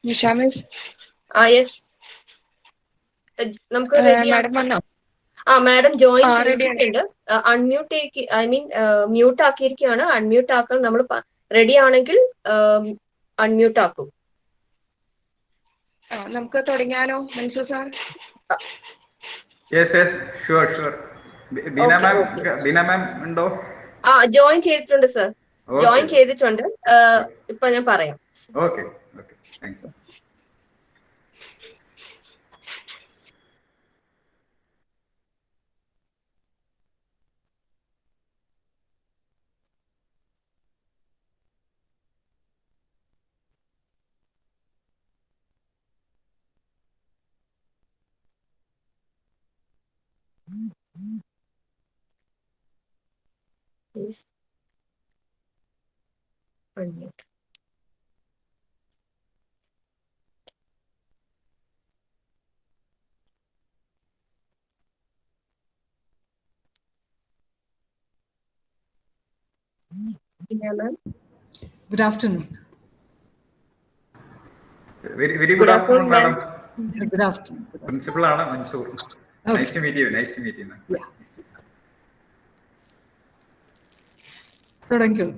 Nisha miss. Yes. നമുക്ക് Madam വന്നോ? Madam join ready ചെയ്തിട്ടുണ്ട്. അൺമ്യൂട്ട് മ്യൂട്ട് ആക്കിയിരിക്കുകയാണ്. അൺമ്യൂട്ട് ആക്കാൻ നമ്മൾ റെഡി ആണെങ്കിൽ അൺമ്യൂട്ട് ആക്കും. നമുക്ക് തുടങ്ങിയാലോ Mansoor sir? Yes, sure. Beena ma'am ഉണ്ടോ? ജോയിൻ ചെയ്തിട്ടുണ്ട് സർ. ജോയിൻ ചെയ്തിട്ടുണ്ട്. ഇപ്പൊ ഞാൻ പറയാം. Okay, thank you. Please unmute. Yeah, ma'am. Good afternoon. Very good afternoon, madam. Good afternoon. Principal Anna Mansoor. Okay. Nice to meet you. Yeah. Thank you.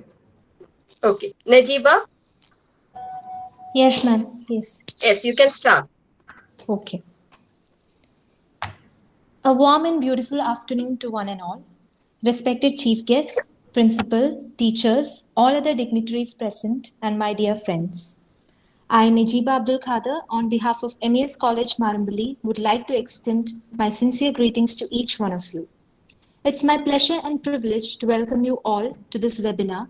Okay. Najiba? Yes, ma'am. Yes, you can start. Okay. A warm and beautiful afternoon to one and all. Respected chief guests, principal, teachers, all other dignitaries present, and my dear friends. I, Najiba Abdul Khader, on behalf of MES College Marampally, would like to extend my sincere greetings to each one of you. It's my pleasure and privilege to welcome you all to this webinar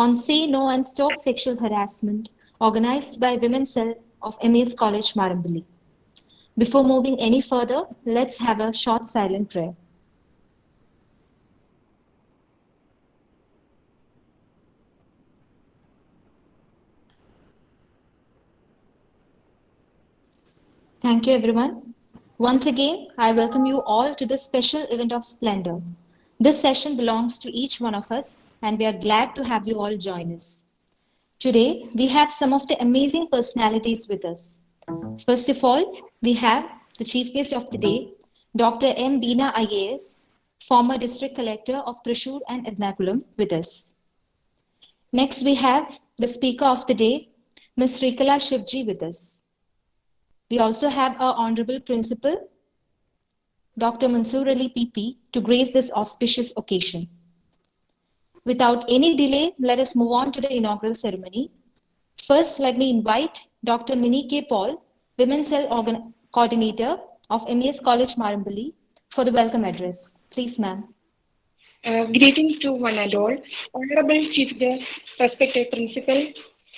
on Say No and Stop Sexual Harassment, organized by Women's Cell of MES College Marampally. Before moving any further, let's have a short silent prayer. Thank you, everyone. Once again, I welcome you all to this special event of splendor. This session belongs to each one of us, and we are glad to have you all join us. Today, we have some of the amazing personalities with us. First of all, we have the chief guest of the day, Dr.M. Beena IAS, former district collector of Thrissur and Ernakulam, with us. Next, we have the speaker of the day, Ms. Srikala Shivji, with us. We also have our Honorable Principal, Dr. Mansoor Ali PP, to grace this auspicious occasion. Without any delay, let us move on to the inaugural ceremony. First, let me invite Dr. Minnie K. Paul, Women's Cell Coordinator of MES College Marampally, for the welcome address. Please, ma'am. Greetings to one and all. Honorable Chief Guest, respected Principal,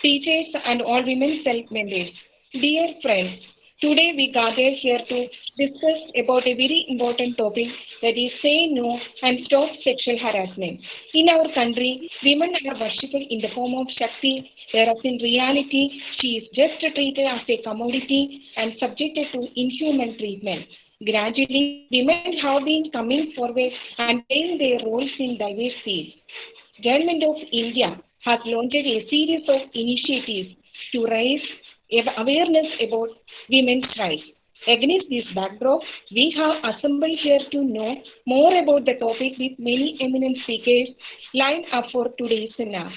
teachers, and all Women's Cell members. Dear friends, today we gathered here to discuss about a very important topic, that is say no and stop sexual harassment. In our country, women are worshipped in the form of Shakti, whereas in reality, she is just treated as a commodity and subjected to inhuman treatment. Gradually, women have been coming forward and playing their roles in diverse fields. Government of India has launched a series of initiatives to raise awareness about women's rights. Against this backdrop, we have assembled here to know more about the topic with many eminent speakers lined up for today's seminar.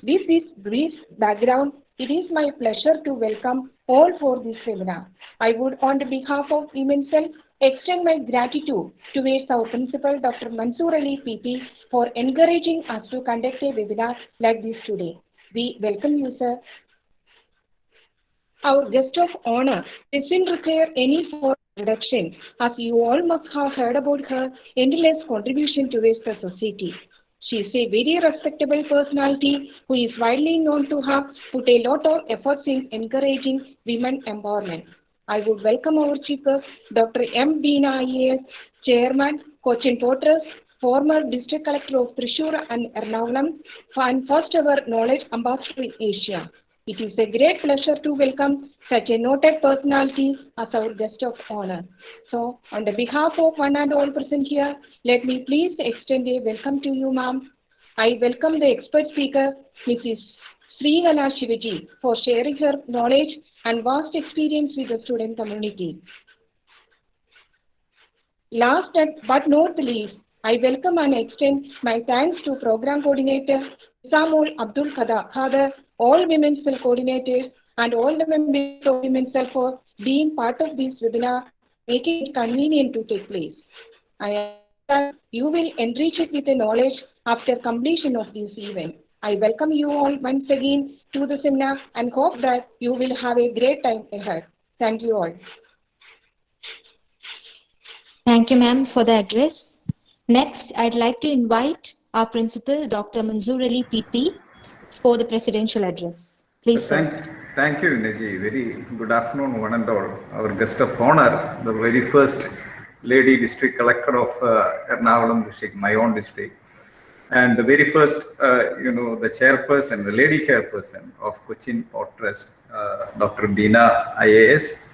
With this brief background, it is my pleasure to welcome all for this seminar. I would, on behalf of Women's Cell, extend my gratitude towards our principal, Dr. Mansoor Ali PP, for encouraging us to conduct a webinar like this today. We welcome you, sir. Our guest of honor doesn't require any further introduction, as you all must have heard about her endless contribution towards the society. She is a very respectable personality who is widely known to have put a lot of efforts in encouraging women empowerment. I would welcome our chief guest, Dr.M. Beena IAS, Chairman, Cochin Portress, former District Collector of Thrissur and Ernakulam, and first ever Knowledge Ambassador in Asia. It is a great pleasure to welcome such a noted personality as our guest of honor. So, on the behalf of one and all present here, let me please extend a welcome to you, ma'am. I welcome the expert speaker, Mrs. Srivala Shivaji for sharing her knowledge and vast experience with the student community. Last but not least, I welcome and extend my thanks to Program Coordinator Samul Abdul Khader, all Women's Cell coordinators, and all the members of Women's Cell for being part of this webinar, making it convenient to take place. I am sure you will enrich it with the knowledge after completion of this event. I welcome you all once again to the seminar and hope that you will have a great time ahead. Thank you all. Thank you, ma'am, for the address. Next, I'd like to invite our principal, Dr. Manzoor Ali PP, for the presidential address. Please, sir. Thank you, Neji. Very good afternoon, one and all. Our guest of honor, the very first lady district collector of Ernakulam district, my own district, and the very first, the chairperson, the lady chairperson of Cochin Port Trust, Dr. Beena IAS,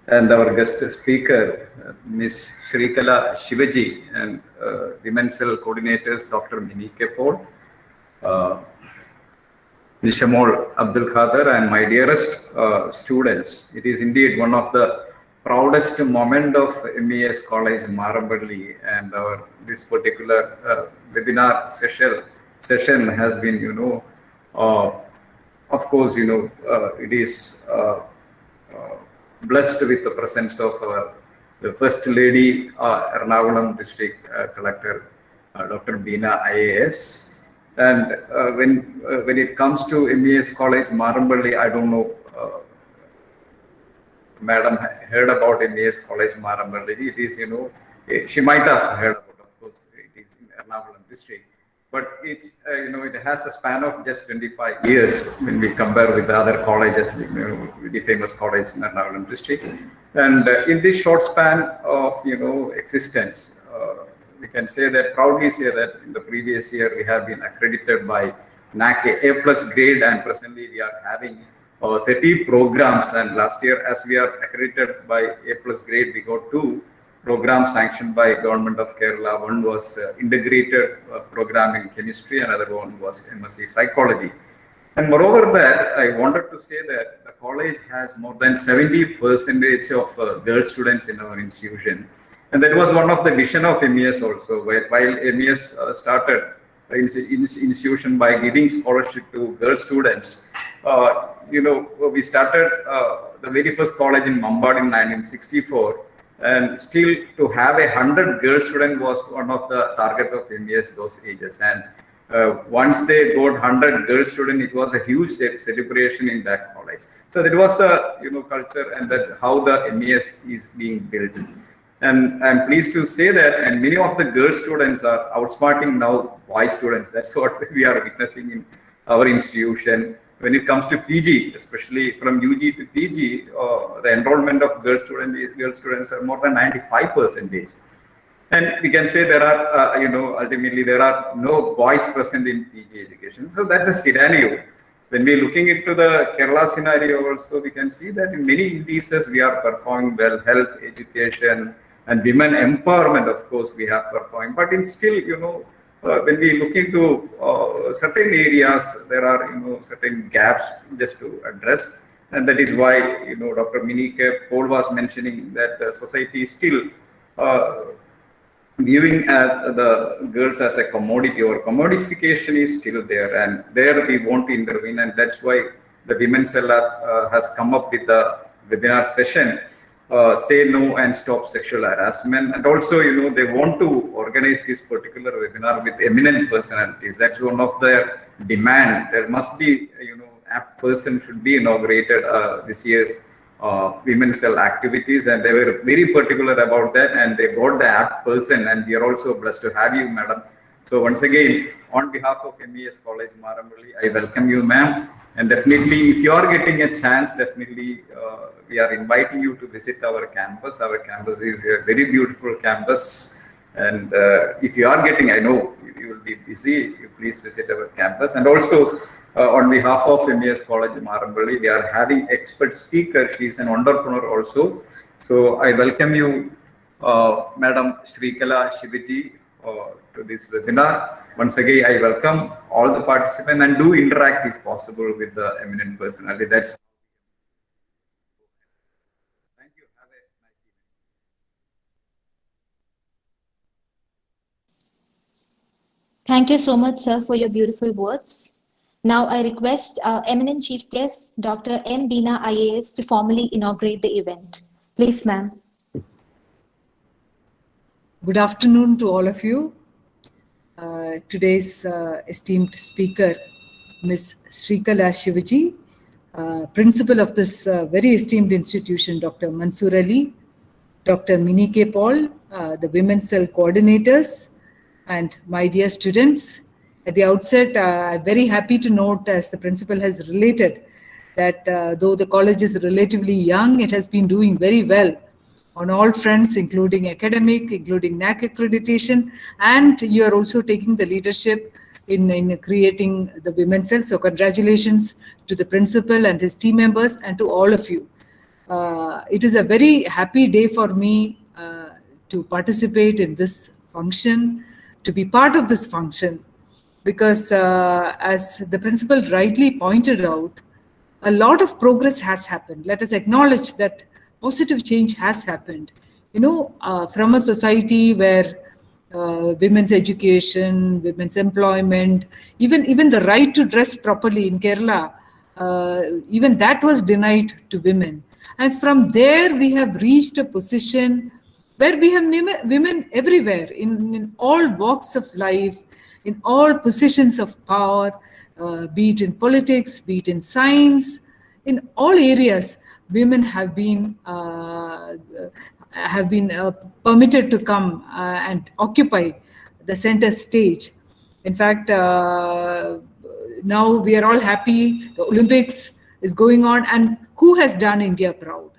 and our guest speaker, Ms. Shrikala Shivaji, and Women's Cell coordinators, Dr. Minike Paul, Nishamol Abdul Khader, and my dearest students. It is indeed one of the proudest moment of MES College in Marampally, and this particular webinar session has been, of course, it is blessed with the presence of the First Lady, Ernakulam District Collector, Dr. Beena IAS. And when it comes to MES College Marampally, I don't know, Madam heard about MES College Marampally. It is, she might have heard about, of course, it is in Ernakulam District. But it's, it has a span of just 25 years when we compare with the other colleges, the famous college in Ernakulam district. And in this short span of, existence, we can say that, proudly say that in the previous year, we have been accredited by NAC A+ grade, and presently we are having 30 programs. And last year, as we are accredited by A+ grade, we got 2 programs sanctioned by Government of Kerala. One was integrated program in chemistry, another one was MSc Psychology. And moreover that, I wanted to say that the college has more than 70% of girl students in our institution. And that was one of the vision of MES also, while MES started institution by giving scholarship to girl students. We started the very first college in Mumbai in 1964. And still to have 100 girl students was one of the target of MES those ages. And once they got 100 girl students, it was a huge celebration in that college. So that was the culture, and that's how the MES is being built. And I'm pleased to say that, and many of the girl students are outsmarting now boy students. That's what we are witnessing in our institution. When it comes to PG, especially from UG to PG, the enrollment of girl students are more than 95%. And we can say there are, ultimately there are no boys present in PG education. So that's a scenario. When we're looking into the Kerala scenario also, we can see that in many indices we are performing well. Health, education, and women empowerment, of course, we have performed. But in still, when we look into certain areas, there are certain gaps just to address, and that is why Dr. Minike Paul was mentioning that the society is still viewing the girls as a commodity, or commodification is still there, and there we want to intervene, and that's why the Women's Cell has come up with the webinar session. Say no and stop sexual harassment, and also they want to organize this particular webinar with eminent personalities. That's one of their demand. There must be apt person should be inaugurated this year's Women's Cell activities, and they were very particular about that, and they got the apt person, and we are also blessed to have you, madam. So once again, on behalf of MES College Marampally, I welcome you, ma'am. And definitely, if you are getting a chance, definitely we are inviting you to visit our campus. Our campus is a very beautiful campus. And if you are getting, I know you will be busy, you please visit our campus. And also, on behalf of MES College Marampally, we are having expert speaker. She is an entrepreneur also. So I welcome you, Madam Shrikala Shivaji, to this webinar. once again, I welcome all the participants and do interact if possible with the eminent personality. That's. Thank you. Have a nice evening. Thank you so much, sir, for your beautiful words. Now I request our eminent chief guest, Dr.M. Beena IAS, to formally inaugurate the event. Please, ma'am. Good afternoon to all of you. Today's esteemed speaker, Ms. Srikala Shivaji, principal of this very esteemed institution, Dr. Mansoor Ali, Dr. Minike Paul, the Women's Cell coordinators, and my dear students. At the outset, I'm very happy to note, as the principal has related, that though the college is relatively young, it has been doing very well on all fronts, including academic, including NAC accreditation, and you are also taking the leadership in creating the Women's Cell. So congratulations to the principal and his team members and to all of you. It is a very happy day for me to participate in this function, to be part of this function, because as the principal rightly pointed out, a lot of progress has happened. Let us acknowledge that positive change has happened. From a society where women's education, women's employment, even the right to dress properly in Kerala, even that was denied to women. And from there, we have reached a position where we have women everywhere, in all walks of life, in all positions of power, be it in politics, be it in science, in all areas, women have been permitted to come and occupy the center stage. In fact, now we are all happy. The Olympics is going on, and who has done India proud?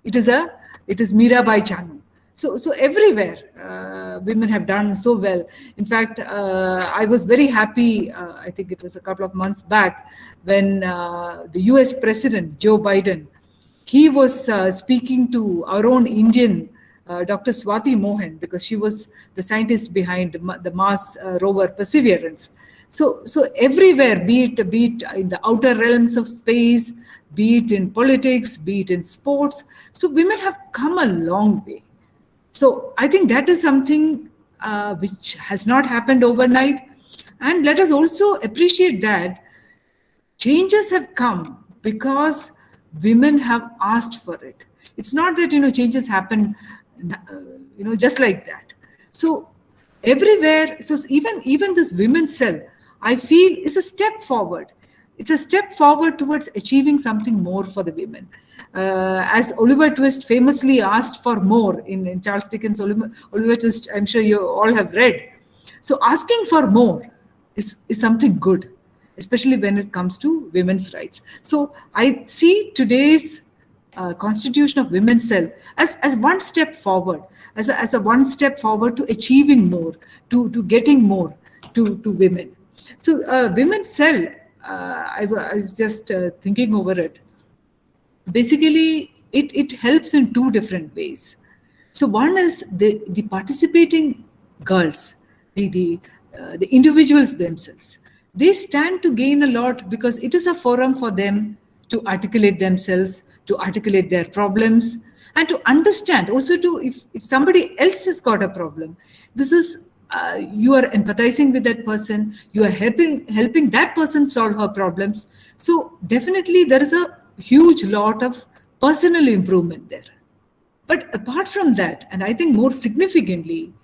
It is Mirabai Chanu. So everywhere, women have done so well. In fact, I was very happy, I think it was a couple of months back, when the US President, Joe Biden, he was speaking to our own Indian, Dr. Swati Mohan, because she was the scientist behind the Mars rover Perseverance. So everywhere, be it in the outer realms of space, be it in politics, be it in sports, so women have come a long way. So I think that is something which has not happened overnight. And let us also appreciate that changes have come because women have asked for it. It's not that, changes happen, just like that. So everywhere, so even this women's cell, I feel is a step forward. It's a step forward towards achieving something more for the women. As Oliver Twist famously asked for more in Charles Dickens' Oliver Twist, I'm sure you all have read. So asking for more is something good, especially when it comes to women's rights. So I see today's constitution of Women's Cell as one step forward, as a one step forward to achieving more, to getting more to women. So Women's Cell, I was just thinking over it. Basically, it helps in two different ways. So one is the participating girls, the individuals themselves. They stand to gain a lot because it is a forum for them to articulate themselves, to articulate their problems, and to understand also if somebody else has got a problem. This is you are empathizing with that person, you are helping that person solve her problems. So definitely there is a huge lot of personal improvement there. But apart from that, and I think more significantly,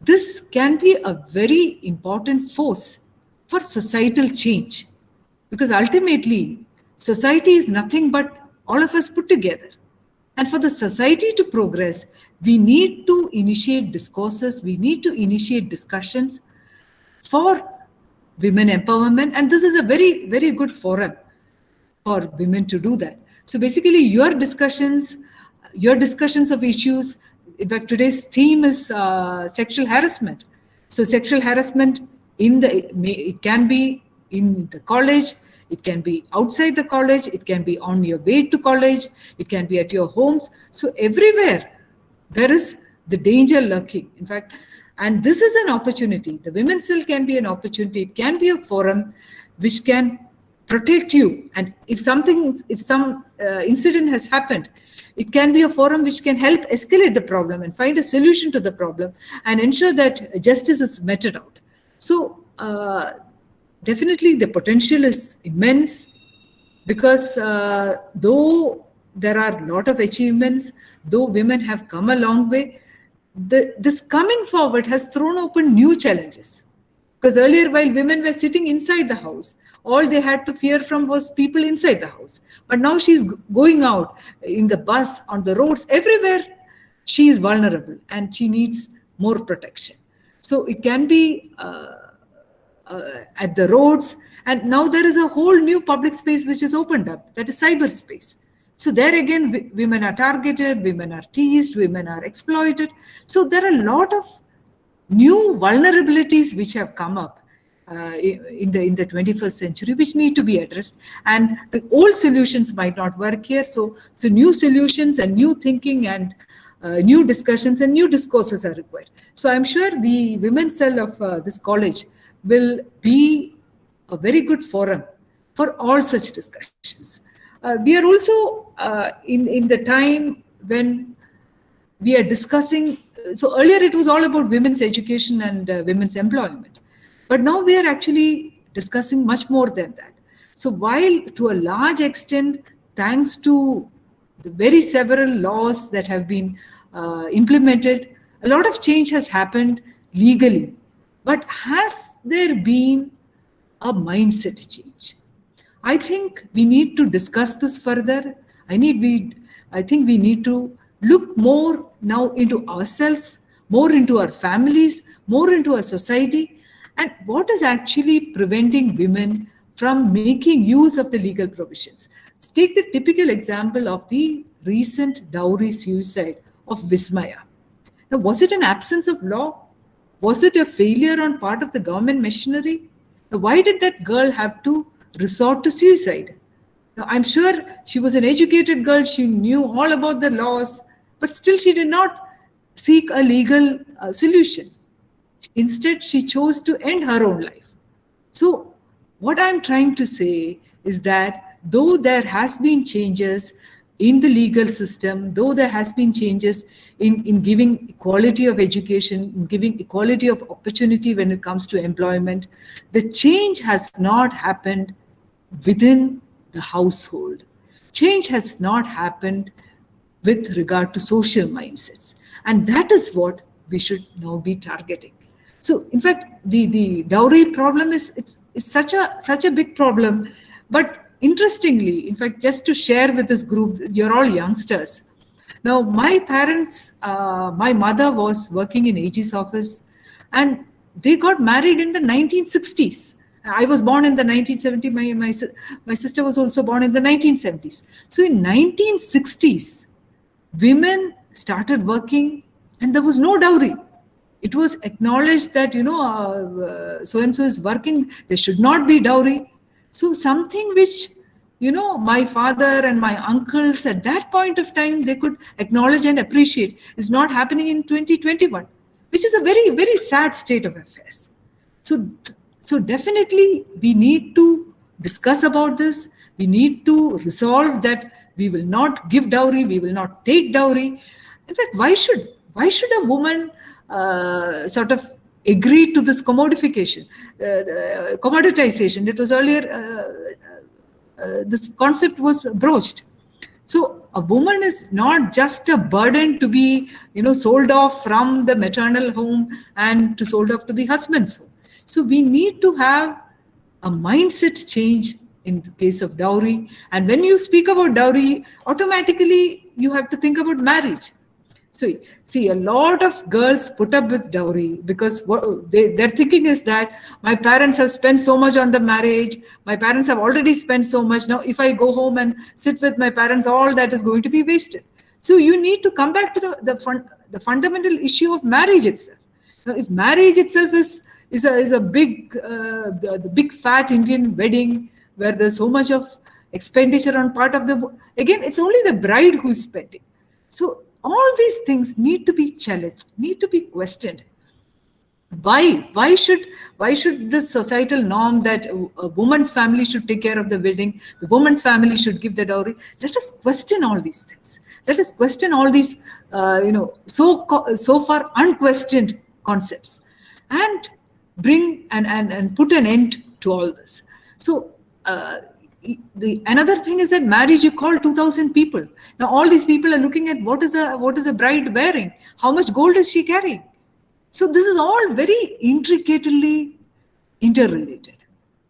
this can be a very important force for societal change, because ultimately society is nothing but all of us put together. And for the society to progress, we need to initiate discourses, we need to initiate discussions for women empowerment, and this is a very, very good forum for women to do that. So basically your discussions of issues, in fact today's theme is sexual harassment. So sexual harassment it can be in the college, it can be outside the college, it can be on your way to college, it can be at your homes. So everywhere there is the danger lurking. In fact, And this is an opportunity. The women's cell can be an opportunity. It can be a forum which can protect you. And if some incident has happened, it can be a forum which can help escalate the problem and find a solution to the problem and ensure that justice is meted out. So definitely the potential is immense, because though there are a lot of achievements, though women have come a long way, this coming forward has thrown open new challenges. Because earlier, while women were sitting inside the house, all they had to fear from was people inside the house. But now she's going out in the bus, on the roads, everywhere. She is vulnerable and she needs more protection. So it can be at the roads. And now there is a whole new public space which is opened up, that is cyberspace. So there again, women are targeted, women are teased, women are exploited. So there are a lot of new vulnerabilities which have come up in the 21st century, which need to be addressed. And the old solutions might not work here. So new solutions and new thinking and new discussions and new discourses are required. So I'm sure the women's cell of this college will be a very good forum for all such discussions. We are also in the time when we are discussing. So earlier it was all about women's education and women's employment, but now we are actually discussing much more than that. So while to a large extent, thanks to the very several laws that have been implemented, a lot of change has happened legally, but has there been a mindset change? I think we need to discuss this further. I think we need to look more now into ourselves, more into our families, more into our society, and what is actually preventing women from making use of the legal provisions. Let's take the typical example of the recent dowry suicide of Vismaya. Now, was it an absence of law? Was it a failure on part of the government machinery? Now, why did that girl have to resort to suicide? Now, I'm sure she was an educated girl, she knew all about the laws, but still she did not seek a legal solution. Instead, she chose to end her own life. So what I'm trying to say is that though there has been changes in the legal system, though there has been changes in giving equality of education, in giving equality of opportunity when it comes to employment, the change has not happened within the household. Change has not happened with regard to social mindsets. And that is what we should now be targeting. So in fact, the dowry problem is such a big problem. But interestingly, in fact, just to share with this group, you're all youngsters. Now, my parents, my mother was working in AG's office, and they got married in the 1960s. I was born in the 1970s. My sister was also born in the 1970s. So in 1960s, women started working, and there was no dowry. It was acknowledged that, so-and-so is working, there should not be dowry. So something which, my father and my uncles at that point of time, they could acknowledge and appreciate, is not happening in 2021, which is a very, very sad state of affairs. So definitely we need to discuss about this. We need to resolve that we will not give dowry, we will not take dowry. In fact, why should a woman sort of agree to this commodification, commoditization? It was earlier, this concept was broached. So a woman is not just a burden to be, sold off from the maternal home and to sold off to the husband's home. So we need to have a mindset change in the case of dowry. And when you speak about dowry, automatically you have to think about marriage. So see, a lot of girls put up with dowry because their thinking is that my parents have spent so much on the marriage, my parents have already spent so much. Now, if I go home and sit with my parents, all that is going to be wasted. So you need to come back to the fundamental issue of marriage itself. Now, if marriage itself is a big, the big fat Indian wedding where there's so much of expenditure on part of again, it's only the bride who's spending. So all these things need to be challenged, need to be questioned. Why should this societal norm that a woman's family should take care of the wedding, the woman's family should give the dowry? Let us question all these things. Let us question all these, so far unquestioned concepts, and bring and put an end to all this. So another thing is that marriage, you call 2,000 people. Now all these people are looking at what is a bride wearing, how much gold is she carrying. So this is all very intricately interrelated.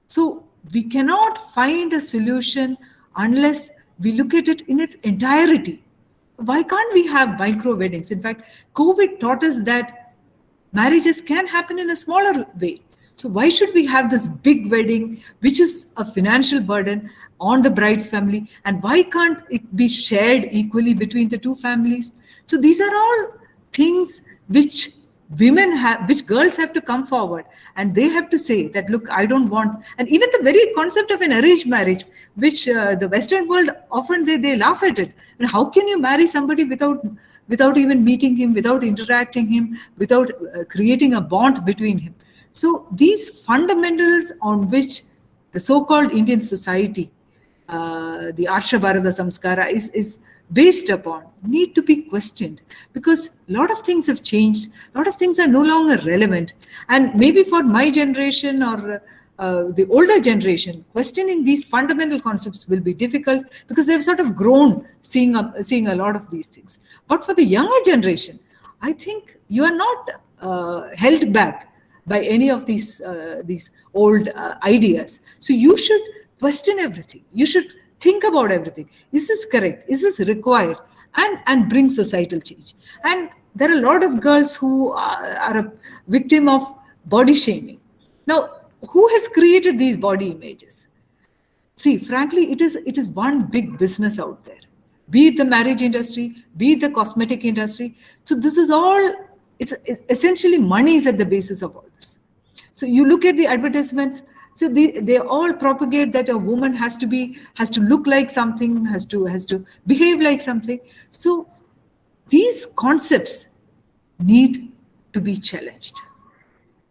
So we cannot find a solution unless we look at it in its entirety. Why can't we have micro weddings? In fact, COVID taught us that marriages can happen in a smaller way. So why should we have this big wedding, which is a financial burden on the bride's family? And why can't it be shared equally between the two families? So these are all things which which girls have to come forward, and they have to say that, look, I don't want. And even the very concept of an arranged marriage, which the Western world often they laugh at it. And how can you marry somebody without even meeting him, without interacting him, without creating a bond between him? So these fundamentals on which the so-called Indian society, the Arsha Bharata Samskara is based upon, need to be questioned, because a lot of things have changed, a lot of things are no longer relevant. And maybe for my generation or the older generation, questioning these fundamental concepts will be difficult, because they've sort of grown seeing a lot of these things. But for the younger generation, I think you are not held back by any of these old ideas. So you should question everything. You should think about everything. Is this correct? Is this required? And bring societal change. And there are a lot of girls who are a victim of body shaming. Now, who has created these body images? See, frankly, it is one big business out there. Be it the marriage industry, be it the cosmetic industry. So this is all, it's essentially money is at the basis of all this. So you look at the advertisements. So they all propagate that a woman has to look like something, has to behave like something. So these concepts need to be challenged.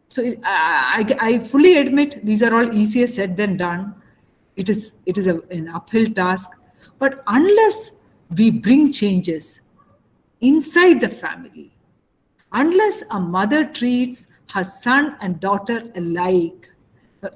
So I fully admit these are all easier said than done. It is an uphill task. But unless we bring changes inside the family, unless a mother treats her son and daughter alike,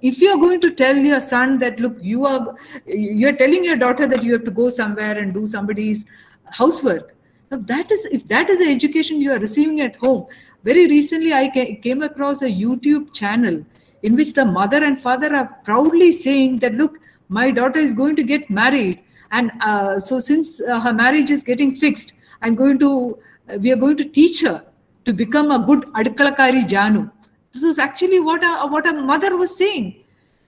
if you are going to tell your son that, look, you're telling your daughter that you have to go somewhere and do somebody's housework, now if that is the education you are receiving at home. Very recently, I came across a YouTube channel in which the mother and father are proudly saying that, look, my daughter is going to get married, and so since her marriage is getting fixed, we are going to teach her to become a good Adkalakari Janu. This is actually what a mother was saying.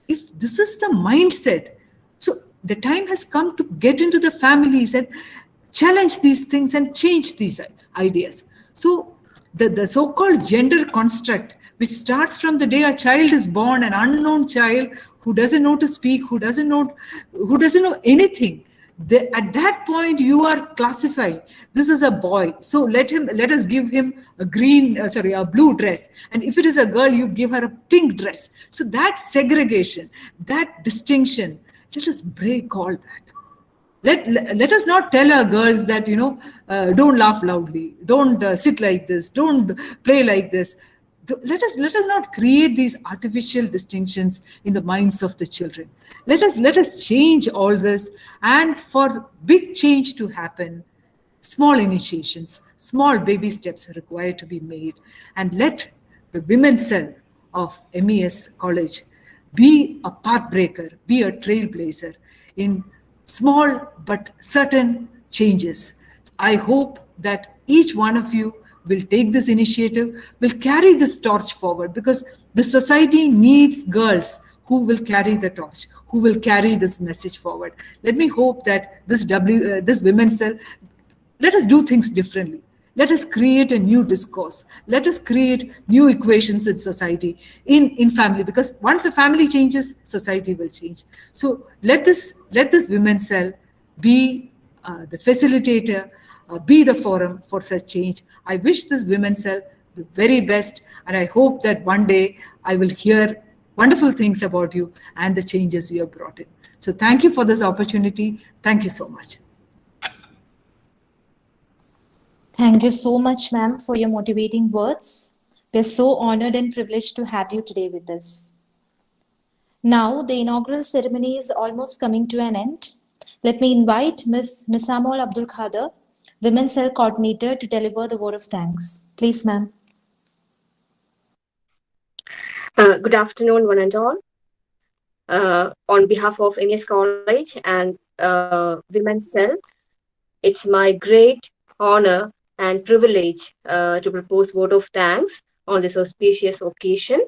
If this is the mindset, so the time has come to get into the families and challenge these things and change these ideas. So the so-called gender construct, which starts from the day a child is born, an unknown child who doesn't know to speak, who doesn't know anything. At that point, you are classifying, this is a boy, so let us give him a blue dress. And if it is a girl, you give her a pink dress. So that segregation, that distinction, let us break all that. Let us not tell our girls that, don't laugh loudly, don't sit like this, don't play like this. Let us not create these artificial distinctions in the minds of the children. Let us change all this, and for big change to happen, small initiations, small baby steps are required to be made, and let the women's cell of MES College be a pathbreaker, be a trailblazer in small but certain changes. I hope that each one of you will take this initiative, will carry this torch forward, because the society needs girls who will carry the torch, who will carry this message forward. Let me hope that this women's cell, let us do things differently. Let us create a new discourse. Let us create new equations in society, in family, because once the family changes, society will change. So let this women's cell be the facilitator, be the forum for such change. I wish this women's cell the very best. And I hope that one day I will hear wonderful things about you and the changes you have brought in. So thank you for this opportunity. Thank you so much. Thank you so much, ma'am, for your motivating words. We're so honored and privileged to have you today with us. Now, the inaugural ceremony is almost coming to an end. Let me invite Ms. Nisamol Abdul Khader, Women's Cell Coordinator, to deliver the word of thanks. Please, ma'am. Good afternoon, one and all. On behalf of MES College and Women's Cell, it's my great honor and privilege to propose vote of thanks on this auspicious occasion.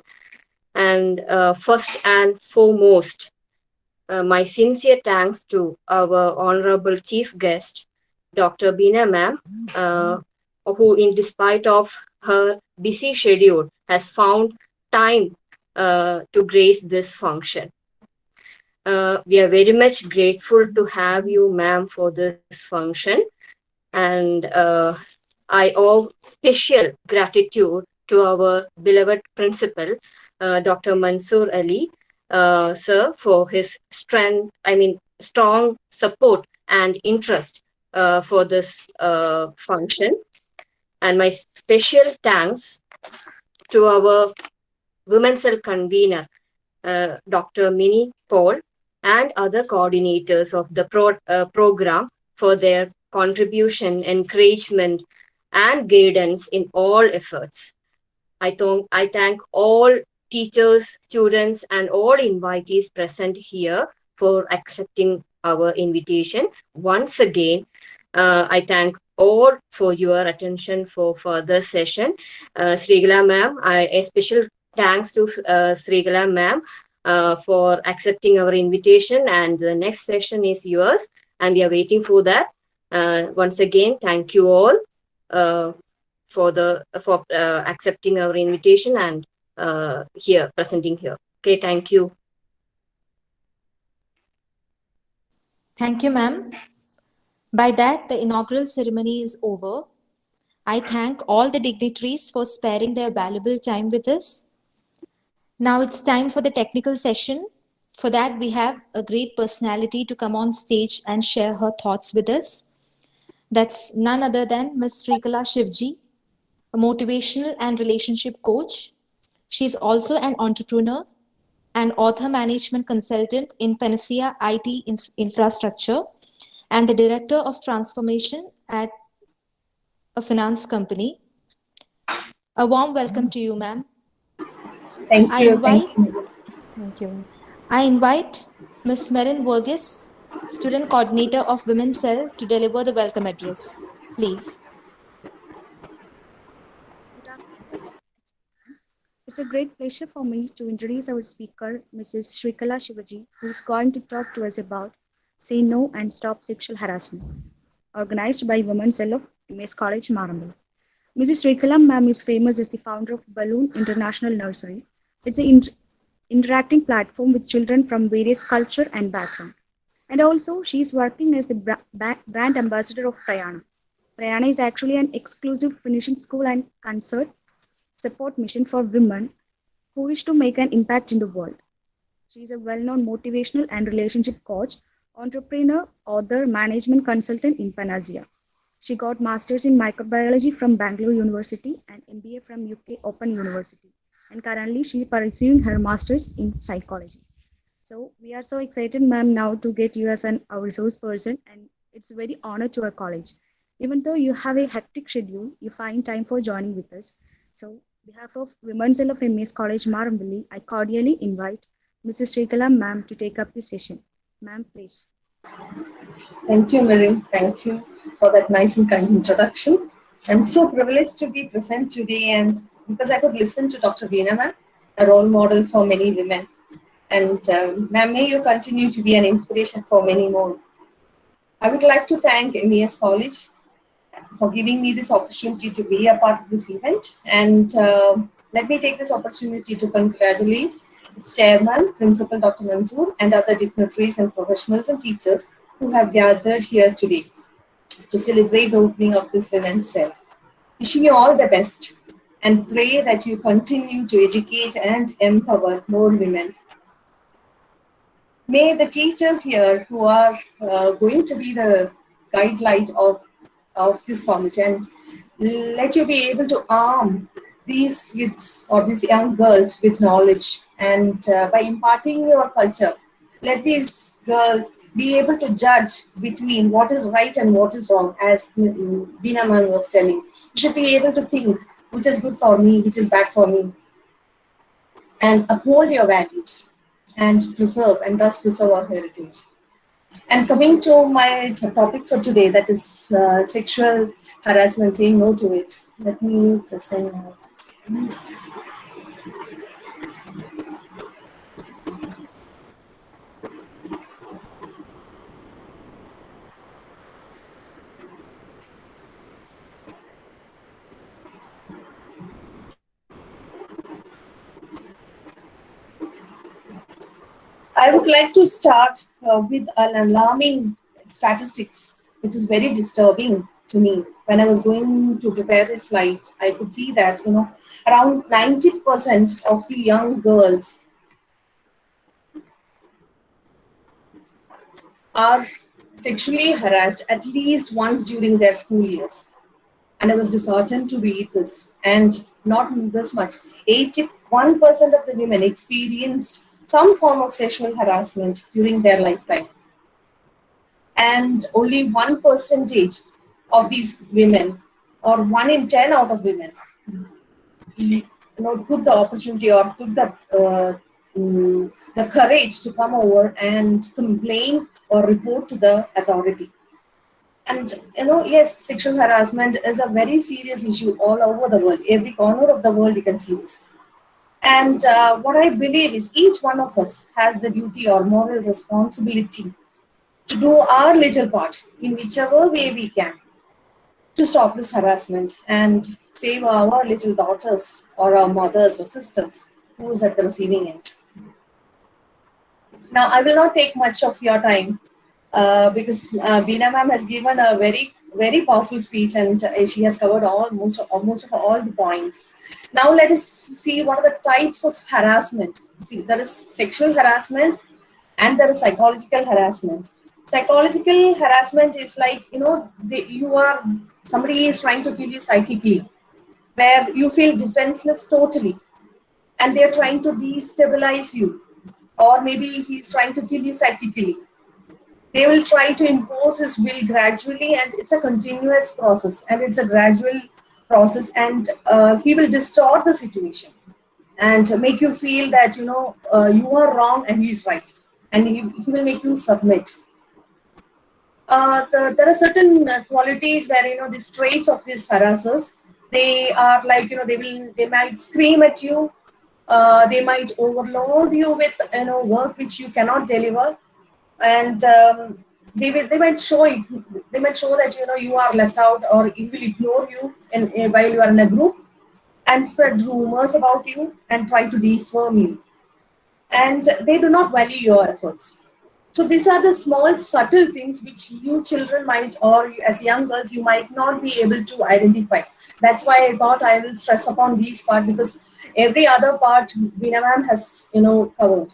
And first and foremost, my sincere thanks to our honorable chief guest, Dr. Beena ma'am, who, in despite of her busy schedule, has found time to grace this function. We are very much grateful to have you, ma'am, for this function. And I owe special gratitude to our beloved principal, Dr. Mansoor Ali, sir, for his strong support and interest for this function. And my special thanks to our Women's Cell convener, Dr. Minnie Paul, and other coordinators of the program for their contribution, encouragement, and guidance in all efforts. I thank all teachers, students, and all invitees present here for accepting our invitation. Once again, I thank all for your attention for further session. Srigala ma'am, a special thanks to Srigala ma'am for accepting our invitation, and the next session is yours, and we are waiting for that. Once again, thank you all for accepting our invitation and presenting here. Okay, thank you. Thank you, ma'am. By that, the inaugural ceremony is over. I thank all the dignitaries for sparing their valuable time with us. Now it's time for the technical session. For that, we have a great personality to come on stage and share her thoughts with us. That's none other than Ms. Srikala Shivji, a motivational and relationship coach. She's also an entrepreneur and author management consultant in Panacea IT Infrastructure and the director of transformation at a finance company. A warm welcome to you, ma'am. Thank you. Thank you. I invite Ms. Merin Verghese, student coordinator of Women's Cell, to deliver the welcome address. Please. It's a great pleasure for me to introduce our speaker, Mrs. Srikala Shivaji, who is going to talk to us about Say No and Stop Sexual Harassment, organized by Women's Cell of MES College, Marampally. Mrs. Srikala ma'am is famous as the founder of Balloon International Nursery. It's an interacting platform with children from various culture and background. And also, she is working as the brand ambassador of Prayana. Prayana is actually an exclusive finishing school and concert support mission for women who wish to make an impact in the world. She is a well-known motivational and relationship coach, entrepreneur, author, management consultant in Panacea. She got Masters in Microbiology from Bangalore University and MBA from UK Open University. And currently she is pursuing her Masters in Psychology. So we are so excited, ma'am, now to get you as our resource person, and it's a very honor to our college. Even though you have a hectic schedule, you find time for joining with us. So, on behalf of Women's Cell of MES College, Marampally, I cordially invite Mrs. Srikala ma'am to take up the session. Ma'am, please. Thank you, Merin. Thank you for that nice and kind introduction. I'm so privileged to be present today, and because I could listen to Dr. Beena ma'am, a role model for many women. And ma'am, may you continue to be an inspiration for many more. I would like to thank MES College for giving me this opportunity to be a part of this event. And let me take this opportunity to congratulate its chairman, Principal Dr. Mansoor, and other dignitaries and professionals and teachers who have gathered here today to celebrate the opening of this Women's Cell. Wishing you all the best. and pray that you continue to educate and empower more women. May the teachers here who are going to be the guidelight of this college, and let you be able to arm these kids or these young girls with knowledge, and by imparting your culture, let these girls be able to judge between what is right and what is wrong. As Beena ma'am was telling, you should be able to think which is good for me, which is bad for me, and uphold your values and preserve, and thus preserve our heritage. And coming to my topic for today, that is sexual harassment, saying no to it. Let me present now. I would like to start with an alarming statistics, which is very disturbing to me. When I was going to prepare the slides, I could see that around 90% of the young girls are sexually harassed at least once during their school years. And I was disheartened to read this. And not this much, 81% of the women experienced some form of sexual harassment during their lifetime. And only 1% of these women, or 1 in 10 out of women, took the opportunity or took the courage to come over and complain or report to the authority. And yes, sexual harassment is a very serious issue all over the world. Every corner of the world you can see this. And what I believe is each one of us has the duty or moral responsibility to do our little part in whichever way we can to stop this harassment and save our little daughters or our mothers or sisters who is at the receiving end. Now, I will not take much of your time because Beena ma'am has given a very, very powerful speech, and she has covered almost of all the points. Now let us see what are the types of harassment. See, there is sexual harassment and there is psychological harassment. Psychological harassment is like, somebody is trying to kill you psychically, where you feel defenseless totally, and they're trying to destabilize you, or maybe he's trying to kill you psychically. They will try to impose his will gradually, and it's a continuous process, and it's a gradual process, and he will distort the situation and make you feel that you are wrong and he's right, and he will make you submit. There are certain qualities where these traits of these harassers, they are like they might scream at you, they might overload you with work which you cannot deliver, and they might show it. They might show that you are left out, or he will ignore you while you are in a group, and spread rumors about you and try to defame you. And they do not value your efforts. So these are the small subtle things which you children might, or as young girls, you might not be able to identify. That's why I thought I will stress upon these part, because every other part Beena ma'am has covered.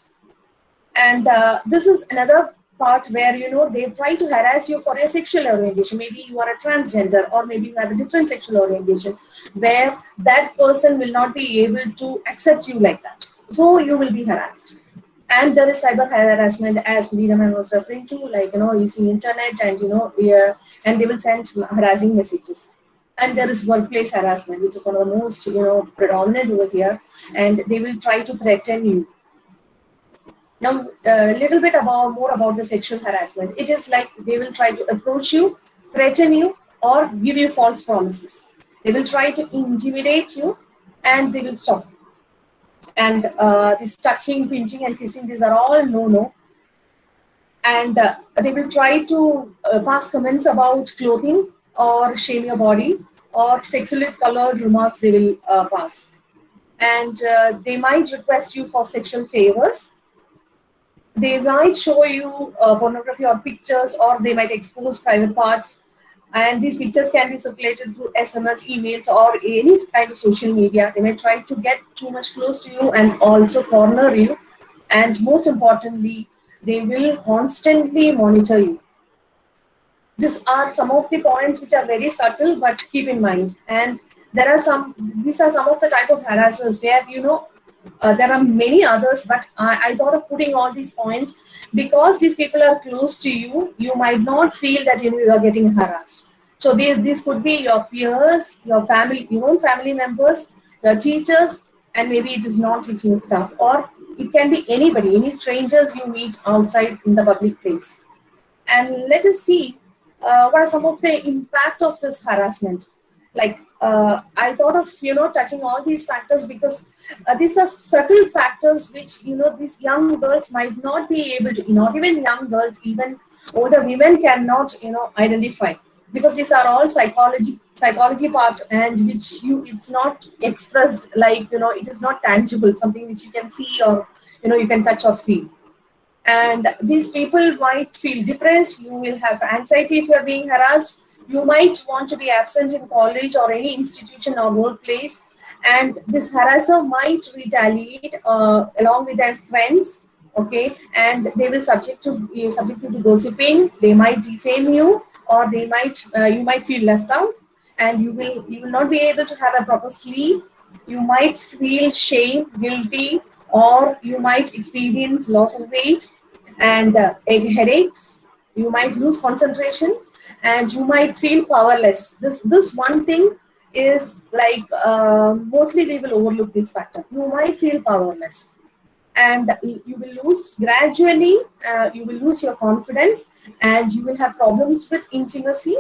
And this is another part where they try to harass you for your sexual orientation. Maybe you are a transgender, or maybe you have a different sexual orientation, where that person will not be able to accept you like that. So you will be harassed. And there is cyber harassment, as Beena ma'am was referring to, like using internet, and and they will send harassing messages. And there is workplace harassment, which is one of the most predominant over here, and they will try to threaten you. Now, a little bit more about the sexual harassment. It is like they will try to approach you, threaten you, or give you false promises. They will try to intimidate you, and they will stop. And this touching, pinching, and kissing, these are all no. And they will try to pass comments about clothing, or shame your body, or sexually colored remarks they will pass. And they might request you for sexual favors. They might show you pornography or pictures, or they might expose private parts. And these pictures can be circulated through SMS, emails, or any kind of social media. They may try to get too much close to you and also corner you. And most importantly, they will constantly monitor you. These are some of the points which are very subtle, but keep in mind. And these are some of the type of harassers where, there are many others, but I thought of putting all these points because these people are close to you. You might not feel that you are getting harassed. So these could be your peers, your family, your own family members, your teachers, and maybe it is non-teaching staff, or it can be anybody, any strangers you meet outside in the public place. And let us see what are some of the impact of this harassment. Like I thought of touching all these factors because these are subtle factors which these young girls might not be able to, not even young girls, even older women cannot identify, because these are all psychology part, and which it's not expressed, like it is not tangible, something which you can see or you can touch or feel. And these people might feel depressed. You will have anxiety if you are being harassed. You might want to be absent in college or any institution or workplace. And this harasser might retaliate along with their friends, okay? And they will subject you to gossiping. They might defame you, or they might you might feel left out, and you will not be able to have a proper sleep. You might feel shame, guilty, or you might experience loss of weight and headaches. You might lose concentration, and you might feel powerless. This one thing is like mostly we will overlook this factor. You might feel powerless, and you will lose gradually. You will lose your confidence, and you will have problems with intimacy,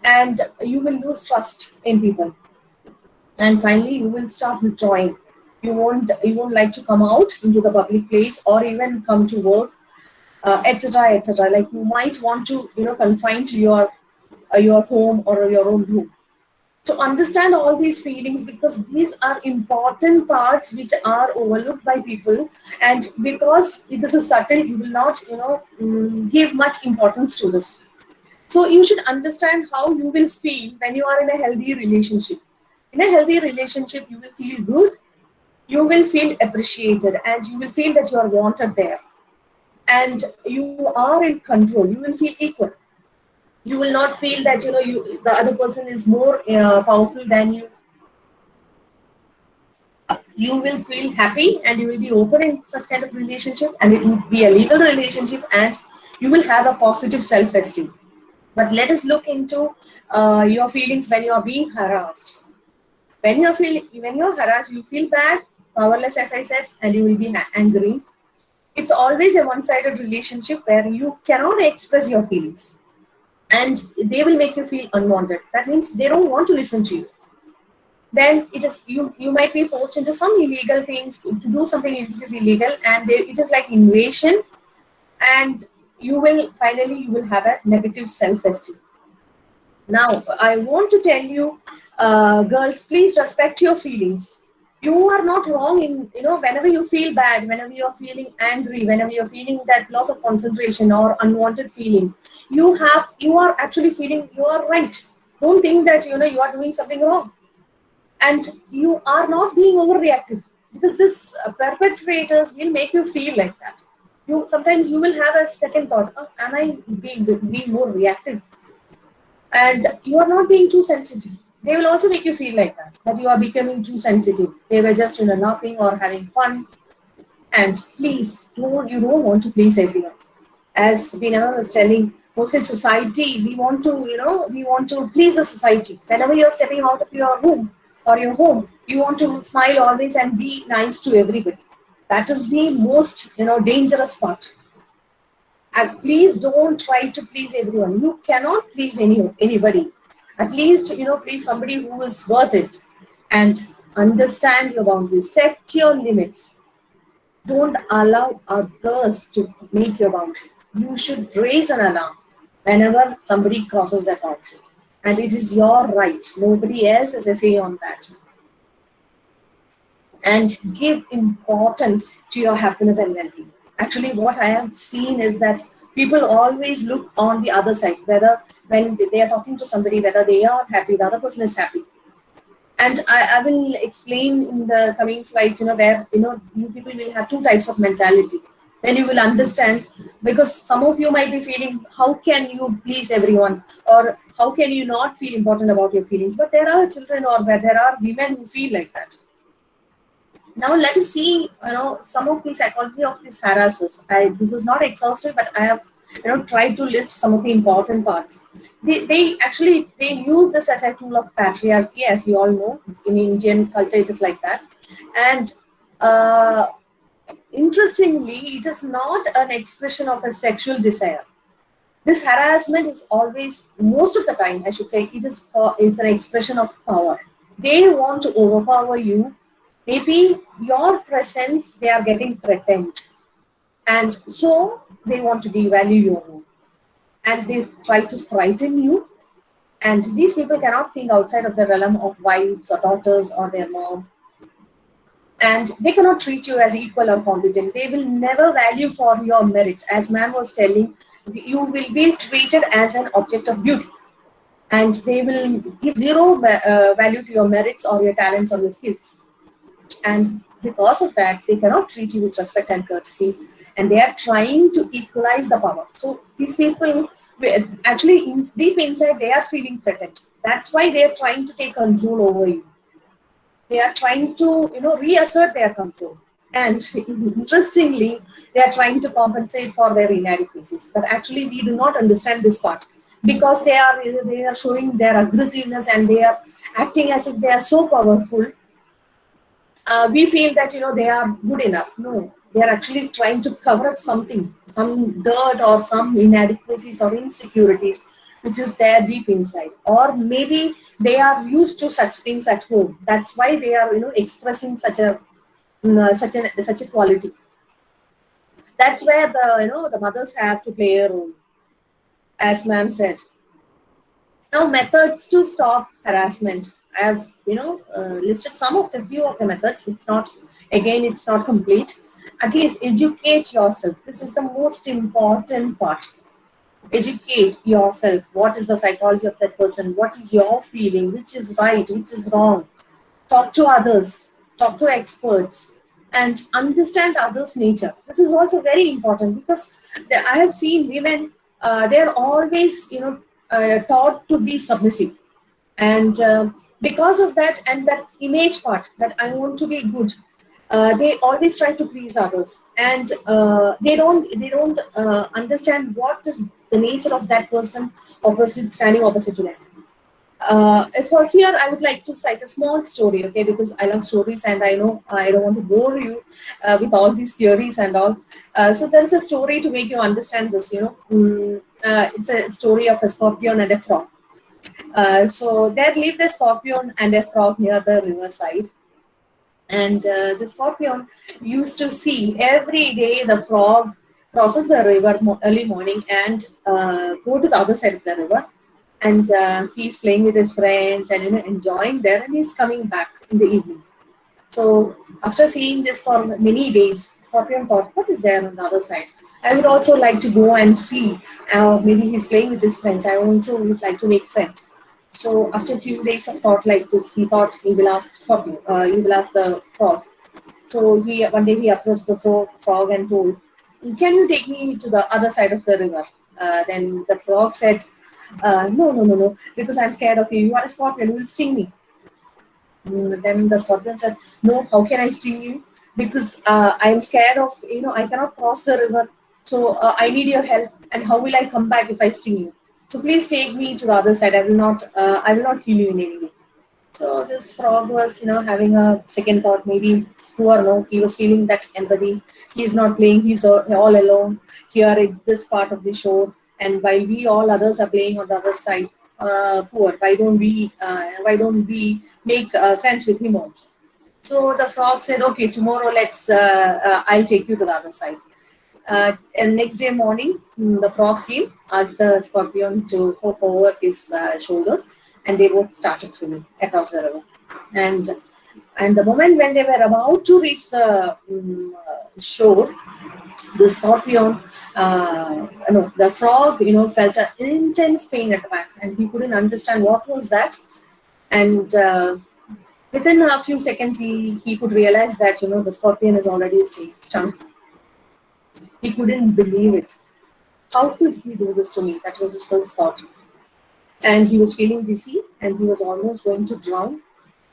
and you will lose trust in people. And finally, you will start withdrawing. You won't like to come out into the public place or even come to work, etc., etc. Like you might want to confine to your home or your own room. So understand all these feelings, because these are important parts which are overlooked by people, and because this is subtle, you will not give much importance to this. So you should understand how you will feel when you are in a healthy relationship. In a healthy relationship, you will feel good, you will feel appreciated, and you will feel that you are wanted there, and you are in control. You will feel equal. You will not feel that the other person is more powerful than you. You will feel happy, and you will be open in such kind of relationship, and it will be a legal relationship, and you will have a positive self-esteem. But let us look into your feelings when you are being harassed. When you're harassed, you feel bad, powerless, as I said, and you will be angry. It's always a one-sided relationship where you cannot express your feelings, and they will make you feel unwanted. That means they don't want to listen to you. Then it is you might be forced into some illegal things, to do something which is illegal, and it is like invasion, and you will have a negative self-esteem. Now, I want to tell you, girls, please respect your feelings. You are not wrong in, whenever you feel bad, whenever you're feeling angry, whenever you're feeling that loss of concentration or unwanted feeling, you are actually feeling you are right. Don't think that, you are doing something wrong. And you are not being overreactive, because this perpetrators will make you feel like that. Sometimes you will have a second thought, am I being more reactive? And you are not being too sensitive. They will also make you feel like that you are becoming too sensitive. They were just laughing or having fun. And please, you don't want to please everyone. As Beena was telling, mostly society, we want to please the society. Whenever you're stepping out of your room or your home, you want to smile always and be nice to everybody. That is the most dangerous part. And please don't try to please everyone. You cannot please anybody. At least, please somebody who is worth it. And understand your boundaries. Set your limits. Don't allow others to make your boundary. You should raise an alarm whenever somebody crosses that boundary. And it is your right. Nobody else has a say on that. And give importance to your happiness and well-being. Actually, what I have seen is that people always look on the other side, whether when they are talking to somebody, whether they are happy, the other person is happy. And I will explain in the coming slides, where, you people will have two types of mentality. Then you will understand, because some of you might be feeling, how can you please everyone? Or how can you not feel important about your feelings? But there are children, or where there are women who feel like that. Now let us see, some of the psychology of these harassers. This is not exhaustive, but I have, tried to list some of the important parts. They use this as a tool of patriarchy, as you all know. In Indian culture, it is like that. And interestingly, it is not an expression of a sexual desire. This harassment is always, most of the time, I should say, is an expression of power. They want to overpower you. Maybe your presence, they are getting threatened. And so they want to devalue your role. And they try to frighten you. And these people cannot think outside of the realm of wives or daughters or their mom. And they cannot treat you as equal or competent. They will never value for your merits. As ma'am was telling, you will be treated as an object of beauty. And they will give zero value to your merits or your talents or your skills. And because of that, they cannot treat you with respect and courtesy. And they are trying to equalize the power. So these people, actually, deep inside, they are feeling threatened. That's why they are trying to take control over you. They are trying to, reassert their control. And interestingly, they are trying to compensate for their inadequacies. But actually, we do not understand this part, because they are showing their aggressiveness and they are acting as if they are so powerful. We feel that, they are good enough. No, they are actually trying to cover up something, some dirt or some inadequacies or insecurities, which is there deep inside. Or maybe they are used to such things at home. That's why they are, expressing such a quality. That's where the mothers have to play a role, as ma'am said. Now, methods to stop harassment. I have, listed some of the few of the methods. It's not complete. At least educate yourself. This is the most important part. Educate yourself. What is the psychology of that person? What is your feeling? Which is right? Which is wrong? Talk to others. Talk to experts. And understand others' nature. This is also very important, because I have seen women, they're always, taught to be submissive. And because of that, and that image part, that I want to be good, they always try to please others. And they don't understand what is the nature of that person standing opposite to them. For here, I would like to cite a small story, okay, because I love stories and I know I don't want to bore you with all these theories and all. So there is a story to make you understand this, it's a story of a scorpion and a frog. So there lived a scorpion and a frog near the riverside. And the scorpion used to see every day the frog crosses the river early morning and go to the other side of the river. And he's playing with his friends and enjoying there, and he's coming back in the evening. So after seeing this for many days, Scorpion thought, what is there on the other side? I would also like to go and see. Maybe he's playing with his friends. I also would like to make friends. So after a few days of thought like this, he thought he will ask Scorpion. He will ask the frog. So one day he approached the frog and told, "Can you take me to the other side of the river?" Then the frog said, No, because I'm scared of you. You are a scorpion, you will sting me. Then the scorpion said, no, how can I sting you? Because I'm scared of, I cannot cross the river. So I need your help. And how will I come back if I sting you? So please take me to the other side. I will not kill you in any way. So this frog was, having a second thought, maybe poor, no, he was feeling that empathy. He's not playing, he's all alone here at this part of the shore. And while we all others are playing on the other side, poor, why don't we make friends with him also? So the frog said, okay, tomorrow I'll take you to the other side. And next day morning, the frog came, asked the scorpion to hop over his shoulders, and they both started swimming across the river. And the moment when they were about to reach the shore, the scorpion the frog, felt an intense pain at the back, and he couldn't understand what was that. And within a few seconds, he could realize that, the scorpion is already stung. He couldn't believe it. How could he do this to me? That was his first thought. And he was feeling dizzy, and he was almost going to drown.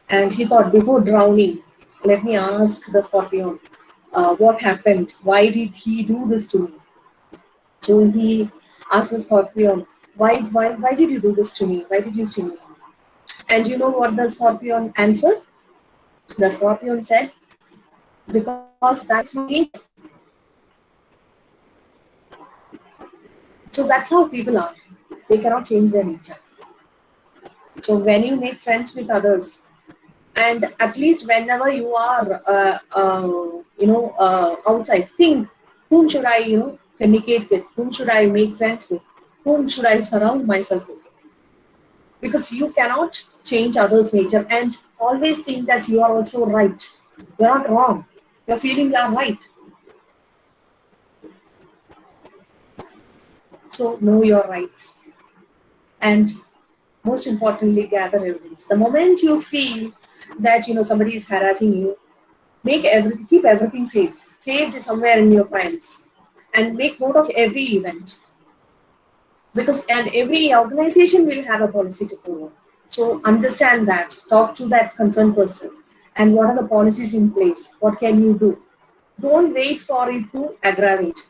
And he thought, before drowning, let me ask the scorpion, what happened? Why did he do this to me? So he asked the scorpion, why did you do this to me? Why did you sting me? And you know what the scorpion answered? The scorpion said, because that's my nature. So that's how people are. They cannot change their nature. So when you make friends with others, and at least whenever you are, outside, think, whom should I, communicate with? Whom should I make friends with? Whom should I surround myself with? Because you cannot change others' nature, and always think that you are also right. You are not wrong. Your feelings are right. So know your rights. And most importantly, gather evidence. The moment you feel that somebody is harassing you, keep everything safe. Saved somewhere in your files. And make note of every event. And every organization will have a policy to follow. So understand that. Talk to that concerned person. And what are the policies in place? What can you do? Don't wait for it to aggravate.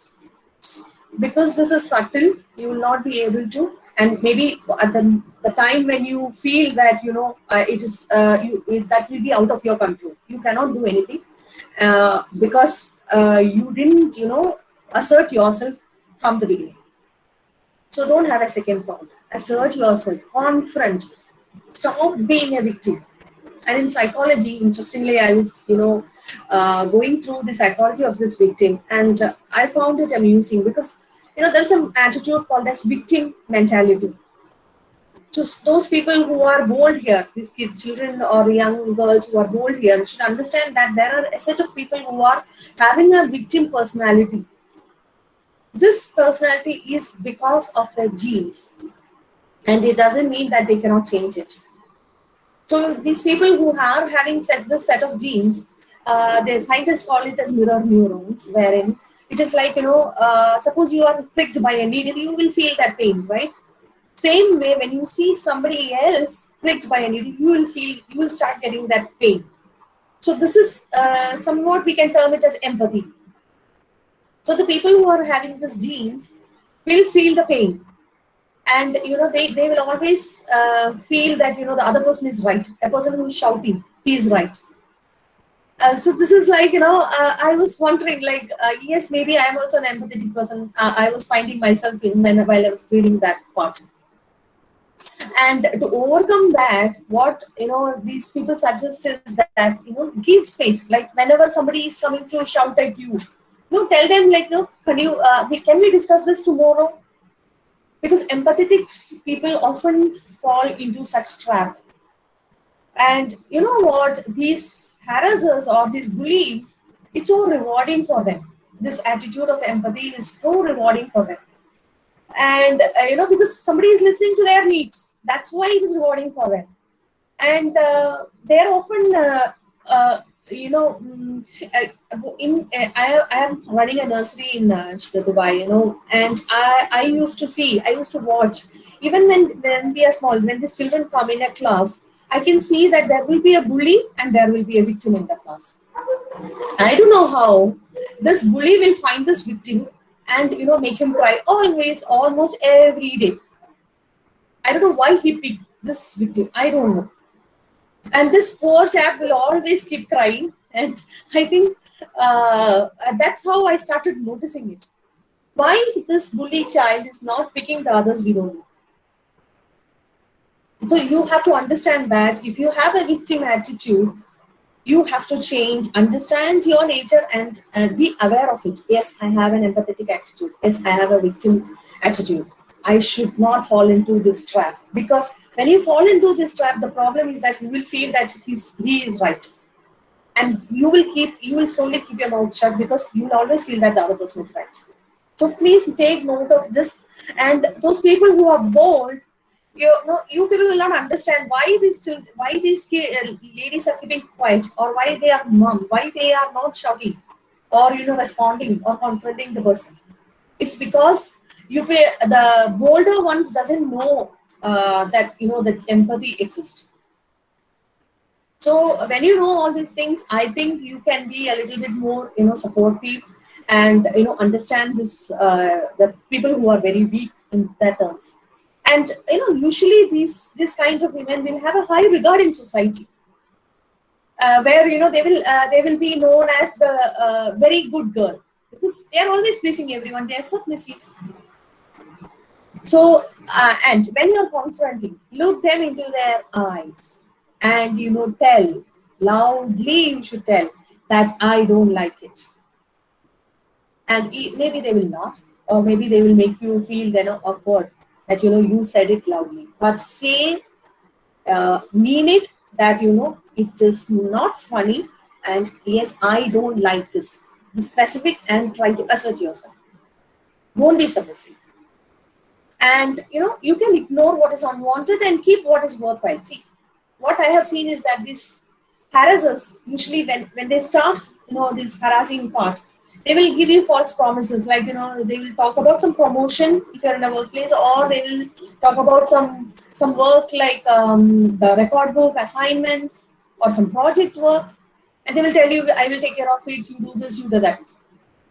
Because this is subtle, you will not be able to. And maybe at the time when you feel that it is that will be out of your control. You cannot do anything because you didn't assert yourself from the beginning. So don't have a second thought. Assert yourself. Confront. Stop being a victim. And in psychology, interestingly, I was going through the psychology of this victim, and I found it amusing because there's an attitude called as victim mentality. So those people who are bold here, these children or young girls who are bold here, should understand that there are a set of people who are having a victim personality. This personality is because of their genes, and it doesn't mean that they cannot change it. So these people who are having this set of genes, the scientists call it as mirror neurons, wherein it is like, suppose you are pricked by a needle, you will feel that pain, right? Same way, when you see somebody else pricked by a needle, you will start getting that pain. So this is somewhat we can term it as empathy. So the people who are having these genes will feel the pain. And, they will always feel that, the other person is right. A person who is shouting, he is right. So this is like, I was wondering, like, yes, maybe I am also an empathetic person. I was finding myself while I was reading that part. And to overcome that, what, these people suggest is that, give space. Like, whenever somebody is coming to shout at you, tell them, like, can we discuss this tomorrow? Because empathetic people often fall into such trap. And you know what? These harassers or these bullies, it's so rewarding for them. This attitude of empathy is so rewarding for them. And, because somebody is listening to their needs. That's why it is rewarding for them. And they're often, I am running a nursery in Dubai, and I used to watch, even when we are small, when the children come in a class, I can see that there will be a bully and there will be a victim in the class. I don't know how this bully will find this victim and, make him cry almost every day. I don't know why he picked this victim. I don't know. And this poor chap will always keep crying. And I think that's how I started noticing it. Why this bully child is not picking the others, we don't know. So you have to understand that if you have a victim attitude, you have to change, understand your nature and be aware of it. Yes, I have an empathetic attitude. Yes, I have a victim attitude. I should not fall into this trap. Because when you fall into this trap, the problem is that you will feel that he is right. And you will slowly keep your mouth shut because you will always feel that the other person is right. So please take note of this. And those people who are bold, you people will not understand why these ladies are keeping quiet, or why they are mum, why they are not shouting, or responding or confronting the person. It's because the bolder ones doesn't know that that empathy exists. So when you know all these things, I think you can be a little bit more supportive, and understand this the people who are very weak in that terms. And usually this kind of women will have a high regard in society, where they will be known as the very good girl, because they are always pleasing everyone. They are submissive. So and when you are confronting, look them into their eyes, and tell loudly. You should tell that I don't like it, and maybe they will laugh, or maybe they will make you feel awkward that you said it loudly. But say, mean it, that it is not funny, and yes, I don't like this. Be specific and try to assert yourself. Don't be submissive. And you can ignore what is unwanted and keep what is worthwhile. See, what I have seen is that these harassers, usually when they start this harassing part, they will give you false promises, like they will talk about some promotion if you're in a workplace, or they will talk about some work like the record book assignments or some project work, and they will tell you, I will take care of it, you do this, you do that.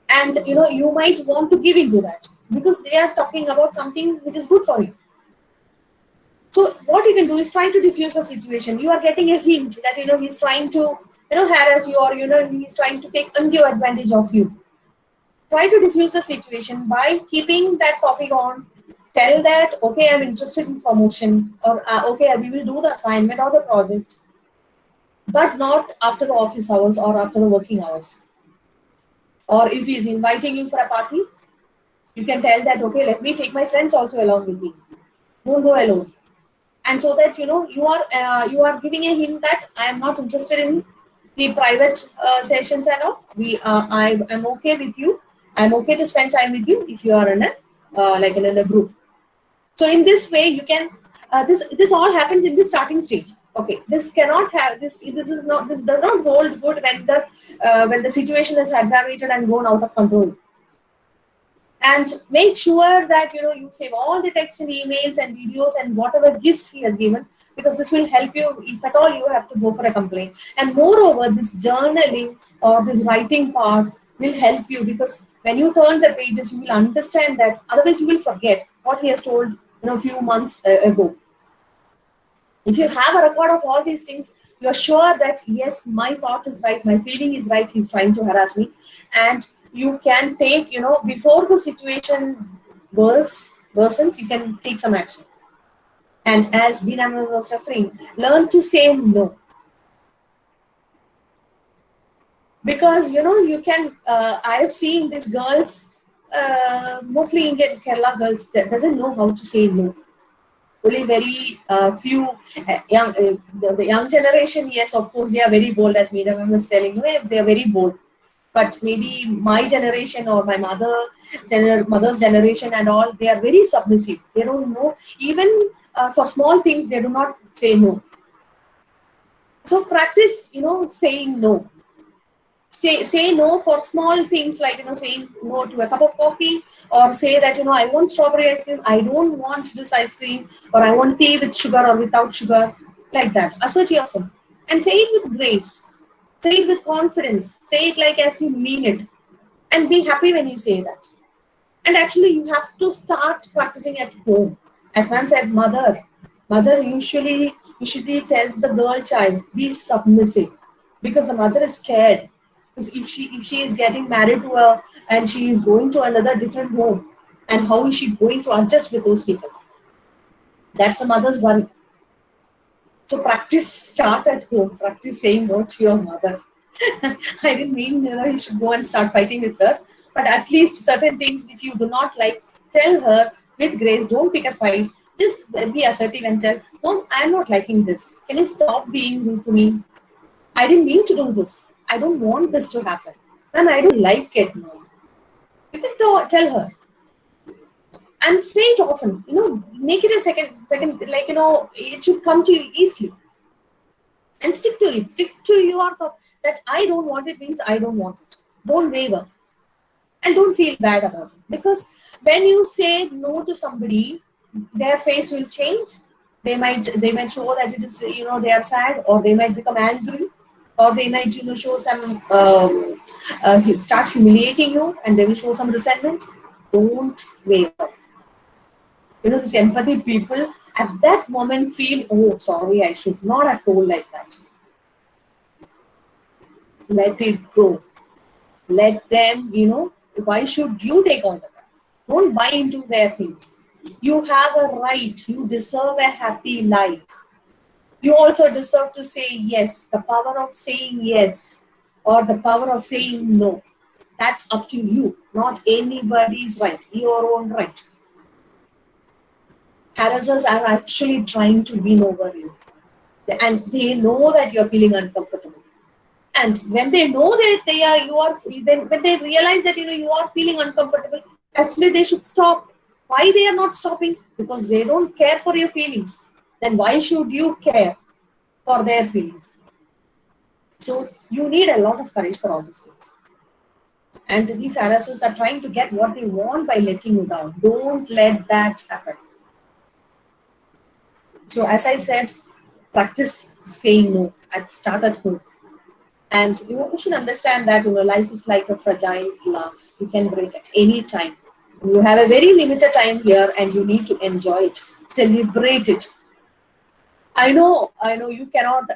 And you might want to give into that, because they are talking about something which is good for you. So what you can do is try to diffuse the situation. You are getting a hint that he's trying to harass you, or he's trying to take undue advantage of you. Try to diffuse the situation by keeping that topic on. Tell that, okay, I'm interested in promotion, or okay, we will do the assignment or the project, but not after the office hours or after the working hours. Or if he's inviting you for a party, you can tell that, okay, let me take my friends also along with me. Don't go alone. And so that you are giving a hint that I am not interested in the private sessions and all. I am okay with you. I'm okay to spend time with you if you are in a group. So in this way, you can this all happens in the starting stage. Okay, this cannot have this. This does not hold good when the situation is aggravated and gone out of control. And make sure that you save all the text and emails and videos and whatever gifts he has given, because this will help you if at all you have to go for a complaint. And moreover, this journaling or this writing part will help you, because when you turn the pages, you will understand that. Otherwise, you will forget what he has told a few months ago. If you have a record of all these things, you are sure that yes, my thought is right, my feeling is right, he's trying to harass me, and you can take, before the situation worsens, you can take some action. And as Beena was referring, learn to say no. Because, you can, I have seen these girls, mostly Indian Kerala girls, that doesn't know how to say no. Only very few the young generation, yes, of course, they are very bold, as Beena was telling you, they are very bold. But maybe my generation or my mother's generation and all, they are very submissive. They don't know, even for small things, they do not say no. So practice, saying no. Say no for small things, like, saying no to a cup of coffee, or say that, I want strawberry ice cream, I don't want this ice cream, or I want tea with sugar or without sugar, like that. Assert yourself and say it with grace. Say it with confidence. Say it like as you mean it. And be happy when you say that. And actually, you have to start practicing at home. As man said, mother usually tells the girl child, be submissive. Because the mother is scared. Because if she is getting married to her and she is going to another different home, and how is she going to adjust with those people? That's a mother's worry. So start at home. Practice saying no to your mother. I didn't mean you should go and start fighting with her, but at least certain things which you do not like, tell her with grace. Don't pick a fight. Just be assertive and tell, Mom, I'm not liking this. Can you stop being rude to me? I didn't mean to do this. I don't want this to happen. And I don't like it, Mom. You can tell her. And say it often, make it a second, like, it should come to you easily. And stick to it. Stick to your thought that I don't want it means I don't want it. Don't waver. And don't feel bad about it. Because when you say no to somebody, their face will change. They might show that it is, they are sad, or they might become angry, or they might, show some, start humiliating you, and they will show some resentment. Don't waver. This empathy people at that moment feel, oh, sorry, I should not have told like that. Let it go. Let them, why should you take all the time? Don't buy into their things. You have a right. You deserve a happy life. You also deserve to say yes. The power of saying yes or the power of saying no. That's up to you. Not anybody's right. Your own right. Harassers are actually trying to win over you. And they know that you're feeling uncomfortable. And when they know that when they realize that you are feeling uncomfortable, actually they should stop. Why they are not stopping? Because they don't care for your feelings. Then why should you care for their feelings? So you need a lot of courage for all these things. And these harassers are trying to get what they want by letting you down. Don't let that happen. So as I said, practice saying no. Start at home. And you should understand that life is like a fragile glass. You can break at any time. You have a very limited time here, and you need to enjoy it, celebrate it. I know you cannot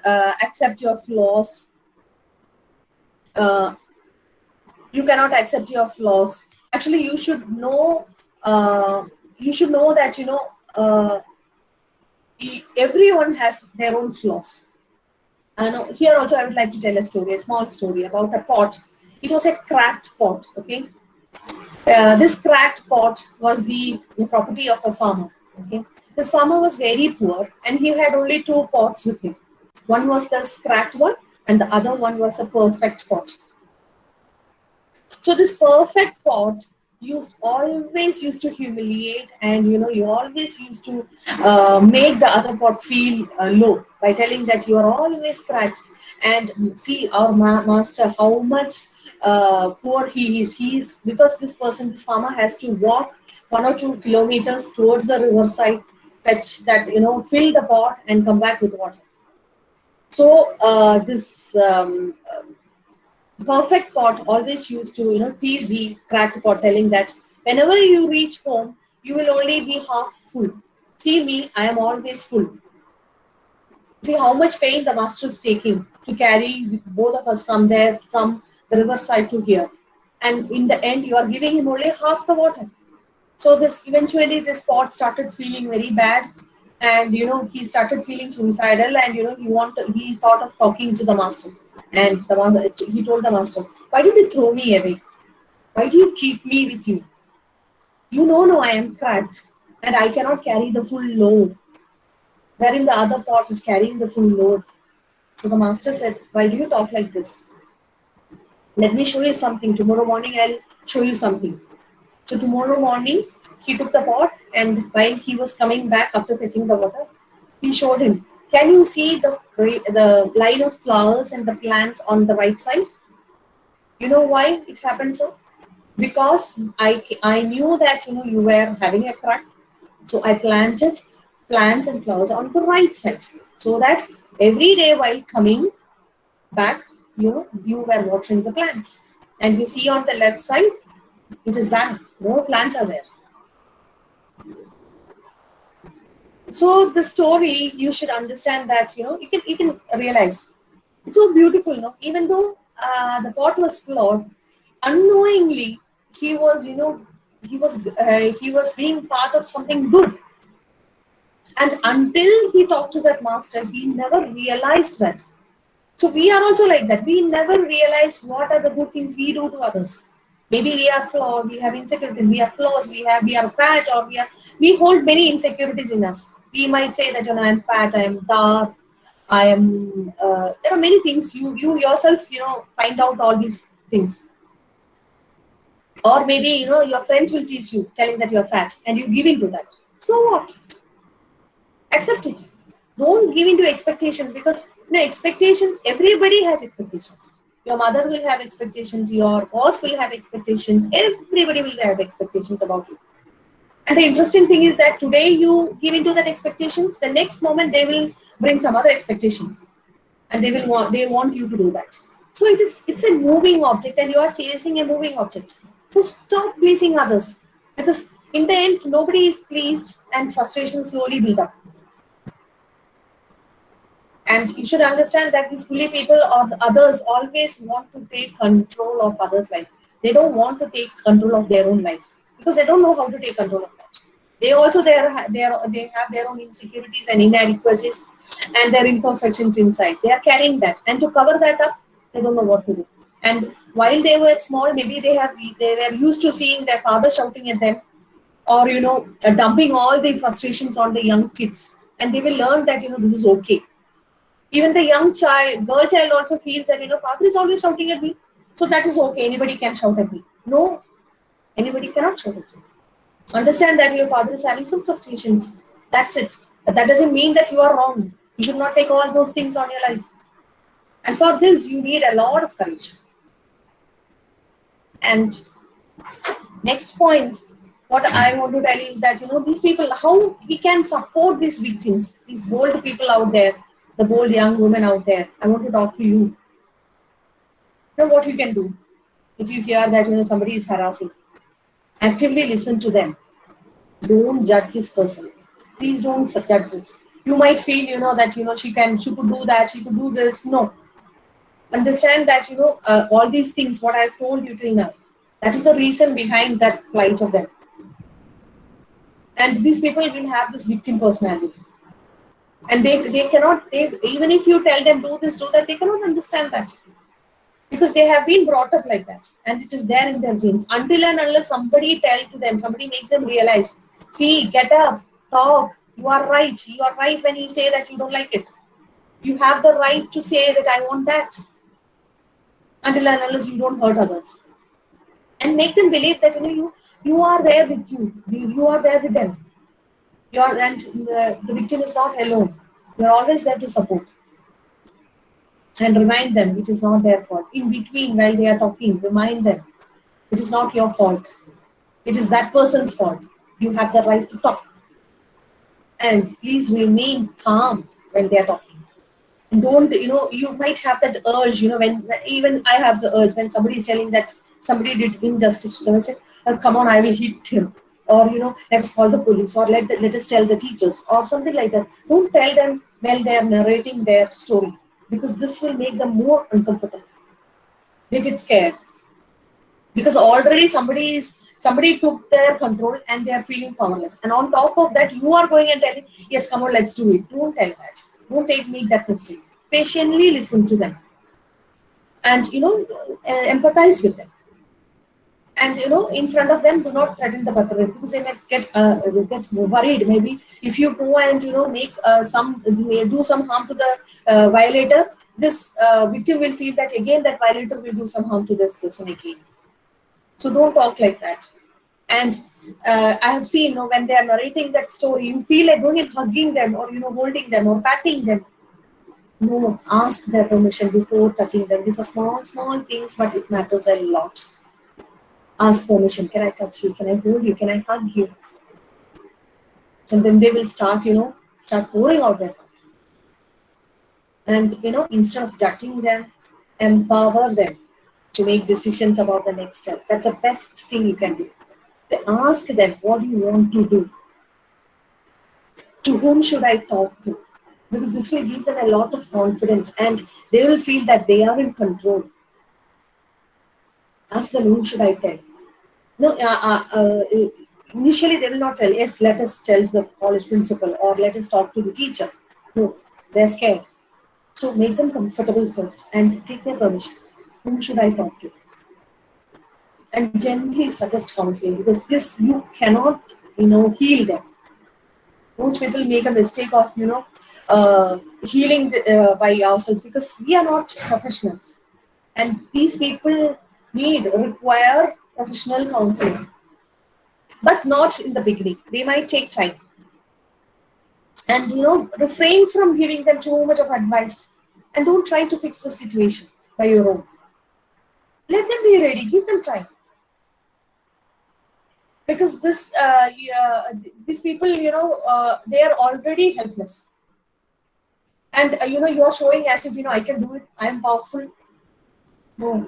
accept your flaws. You cannot accept your flaws. Actually, you should know. You should know that everyone has their own flaws. Here also I would like to tell a story, a small story about a pot. It was a cracked pot, okay? This cracked pot was the property of a farmer, okay? This farmer was very poor, and he had only 2 pots with him. One was the cracked one, and the other one was a perfect pot. So this perfect pot always used to humiliate, and you always used to make the other pot feel low by telling that you are always cracked. And see our master, how much poor he is. Because this farmer has to walk 1 or 2 kilometers towards the riverside, fetch that, fill the pot and come back with water. So this perfect pot always used to, tease the cracked pot, telling that whenever you reach home, you will only be half full. See me, I am always full. See how much pain the master is taking to carry both of us from the riverside to here. And in the end, you are giving him only half the water. So eventually this pot started feeling very bad. And, he started feeling suicidal, and, he thought of talking to the master. And he told the master, why did you throw me away? Why do you keep me with you? No, I am cracked, and I cannot carry the full load. Wherein the other pot is carrying the full load. So the master said, why do you talk like this? Let me show you something. Tomorrow morning, I'll show you something. So tomorrow morning, he took the pot, and while he was coming back after fetching the water, he showed him, can you see the line of flowers and the plants on the right side? You know why it happened so? Because I knew that you were having a crack. So I planted plants and flowers on the right side, so that every day while coming back, you were watering the plants. And you see on the left side, it is bad. No plants are there. So the story, you should understand that, you can realize it's so beautiful, even though the pot was flawed, unknowingly he was being part of something good. And until he talked to that master, he never realized that. So we are also like that. We never realize what are the good things we do to others. Maybe we are flawed, we have insecurities, we have flaws, we are fat, or we hold many insecurities in us. We might say that, I am fat, I am dark, I am, there are many things. You yourself, find out all these things. Or maybe, your friends will tease you, telling that you're fat, and you give in to that. So what? Accept it. Don't give in to expectations, because expectations, everybody has expectations. Your mother will have expectations, your boss will have expectations, everybody will have expectations about you. And the interesting thing is that today you give into that expectations, the next moment they will bring some other expectation, and they want you to do that. So it's a moving object, and you are chasing a moving object. So stop pleasing others, because in the end nobody is pleased, and frustration slowly build up. And you should understand that these bully people or the others always want to take control of others' life. They don't want to take control of their own life, because they don't know how to take control of that. They also they have their own insecurities and inadequacies and their imperfections inside. They are carrying that, and to cover that up, they don't know what to do. And while they were small, maybe they were used to seeing their father shouting at them, or dumping all the frustrations on the young kids, and they will learn that this is okay. Even the girl child also feels that, father is always shouting at me, so that is okay. Anybody can shout at me. No, anybody cannot shout at you. Understand that your father is having some frustrations. That's it. But that doesn't mean that you are wrong. You should not take all those things on your life. And for this, you need a lot of courage. And next point, what I want to tell you is that, these people, how we can support these victims, these bold people out there, the bold young women out there. I want to talk to you. You know what you can do if you hear that somebody is harassing. Actively listen to them. Don't judge this person. Please don't judge this. You might feel that she could do that, she could do this. No. Understand that all these things what I've told you till now, that is the reason behind that plight of them. And these people will have this victim personality. And they cannot, even if you tell them do this, do that, they cannot understand that. Because they have been brought up like that. And it is there in their genes. Until and unless somebody tells to them, somebody makes them realize, see, get up, talk, you are right. You are right when you say that you don't like it. You have the right to say that I want that. Until and unless you don't hurt others. And make them believe that you are there with you. You are there with them. And the victim is not alone. You are always there to support. And remind them it is not their fault. In between, while they are talking, remind them it is not your fault. It is that person's fault. You have the right to talk. And please remain calm when they are talking. And don't, you might have that urge, when even I have the urge when somebody is telling that somebody did injustice. I say, come on, I will hit him. Or, let's call the police, or let us tell the teachers, or something like that. Don't tell them while they are narrating their story, because this will make them more uncomfortable. They get scared. Because already somebody took their control and they are feeling powerless. And on top of that, you are going and telling, yes, come on, let's do it. Don't tell that. Don't make that mistake. Patiently listen to them. And, empathize with them. And, in front of them, do not threaten the perpetrator, because they might get worried. Maybe if you go and, do some harm to the violator, this victim will feel that again that violator will do some harm to this person again. So don't talk like that. And I have seen, when they are narrating that story, you feel like going and hugging them, or, holding them or patting them. No, ask their permission before touching them. These are small, small things, but it matters a lot. Ask permission. Can I touch you? Can I hold you? Can I hug you? And then they will start pouring out their heart. And, instead of judging them, empower them to make decisions about the next step. That's the best thing you can do. To ask them, what do you want to do? To whom should I talk to? Because this will give them a lot of confidence, and they will feel that they are in control. Ask them, whom should I tell? No, initially they will not tell, yes, let us tell the college principal, or let us talk to the teacher. No, they're scared. So make them comfortable first and take their permission. Whom should I talk to? And gently suggest counseling, because this you cannot, heal them. Most people make a mistake of, healing by ourselves, because we are not professionals. And these people require professional counseling, but not in the beginning. They might take time. And refrain from giving them too much of advice, and don't try to fix the situation by your own. Let them be ready, give them time. Because these people, they are already helpless. And you are showing as if I can do it, I am powerful. No,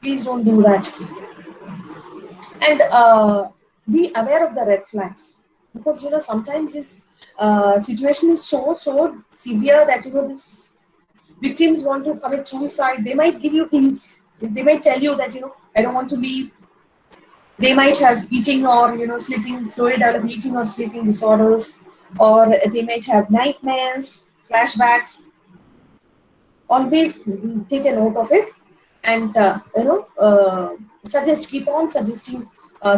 please don't do that. And be aware of the red flags, because sometimes this situation is so severe that this victims want to commit suicide. They might give you hints. They might tell you that I don't want to leave. They might have eating or sleeping, slowly develop eating or sleeping disorders, or they might have nightmares, flashbacks. Always take a note of it, and keep on suggesting,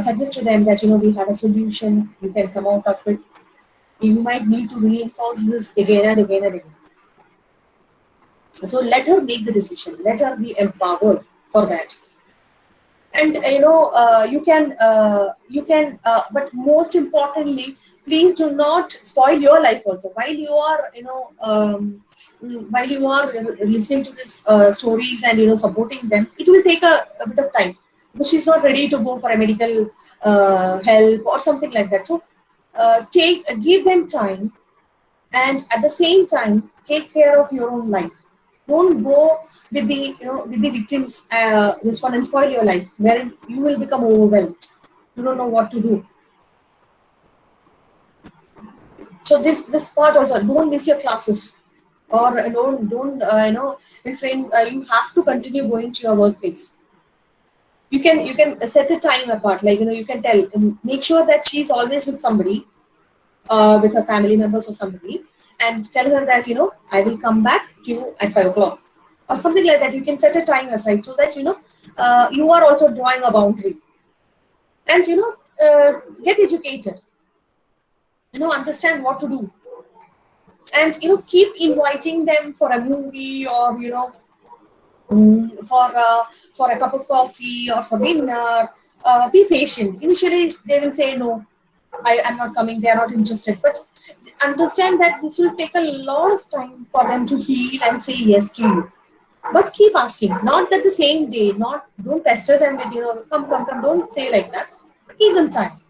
suggest to them that we have a solution. You can come out of it. You might need to reinforce this again and again and again. So let her make the decision. Let her be empowered for that. And you can, but most importantly, please do not spoil your life also. While you are, listening to these stories and supporting them, it will take a bit of time, because she's not ready to go for a medical help or something like that. So give them time, and at the same time take care of your own life. Don't go with the with the victims this one and spoil your life, wherein you will become overwhelmed. You don't know what to do. So this part also, don't miss your classes, or don't refrain. You have to continue going to your workplace. You can set a time apart, like you can tell, make sure that she's always with somebody, with her family members or somebody, and tell her that I will come back to you at 5 o'clock or something like that. You can set a time aside, so that you are also drawing a boundary. And get educated, understand what to do, and keep inviting them for a movie, or for a cup of coffee or for dinner. Be patient. Initially they will say no, I am not coming, they are not interested, but understand that this will take a lot of time for them to heal and say yes to you. But keep asking, not that the same day, don't pester them with come, don't say like that. Give them time.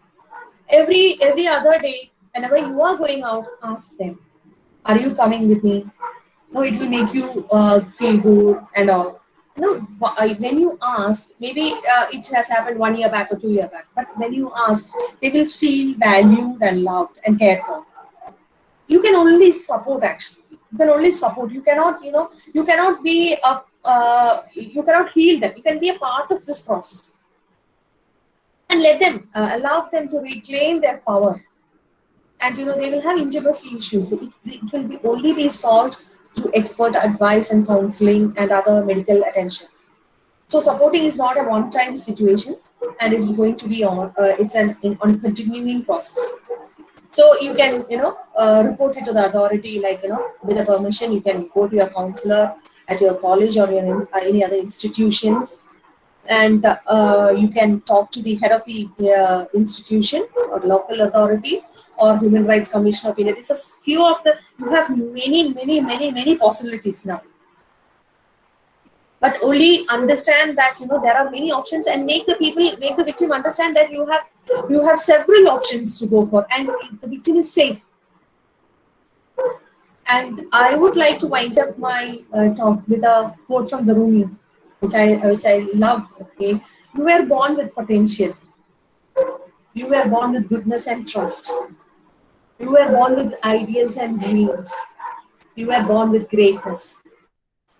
Every other day, whenever you are going out, ask them, are you coming with me? No, it will make you feel good and all. When you ask, maybe it has happened 1 year back or 2 years back, but when you ask, they will feel valued and loved and cared for. You can only support, actually. You can only support. You cannot, you cannot be you cannot heal them. You can be a part of this process. And let them, allow them to reclaim their power. And they will have intimacy issues. It will only be solved through expert advice and counseling and other medical attention. So supporting is not a one-time situation, and it's going to be on continuing process. So you can report it to the authority, like with a permission. You can go to your counselor at your college or any other institutions, and you can talk to the head of the institution or local authority or Human Rights Commission of India. This is few of the, you have many possibilities now. But only understand that there are many options, and make the victim understand that you have several options to go for, and the victim is safe. And I would like to wind up my talk with a quote from the Rumi, which I love. Okay, you were born with potential. You were born with goodness and trust. You were born with ideals and dreams. You were born with greatness.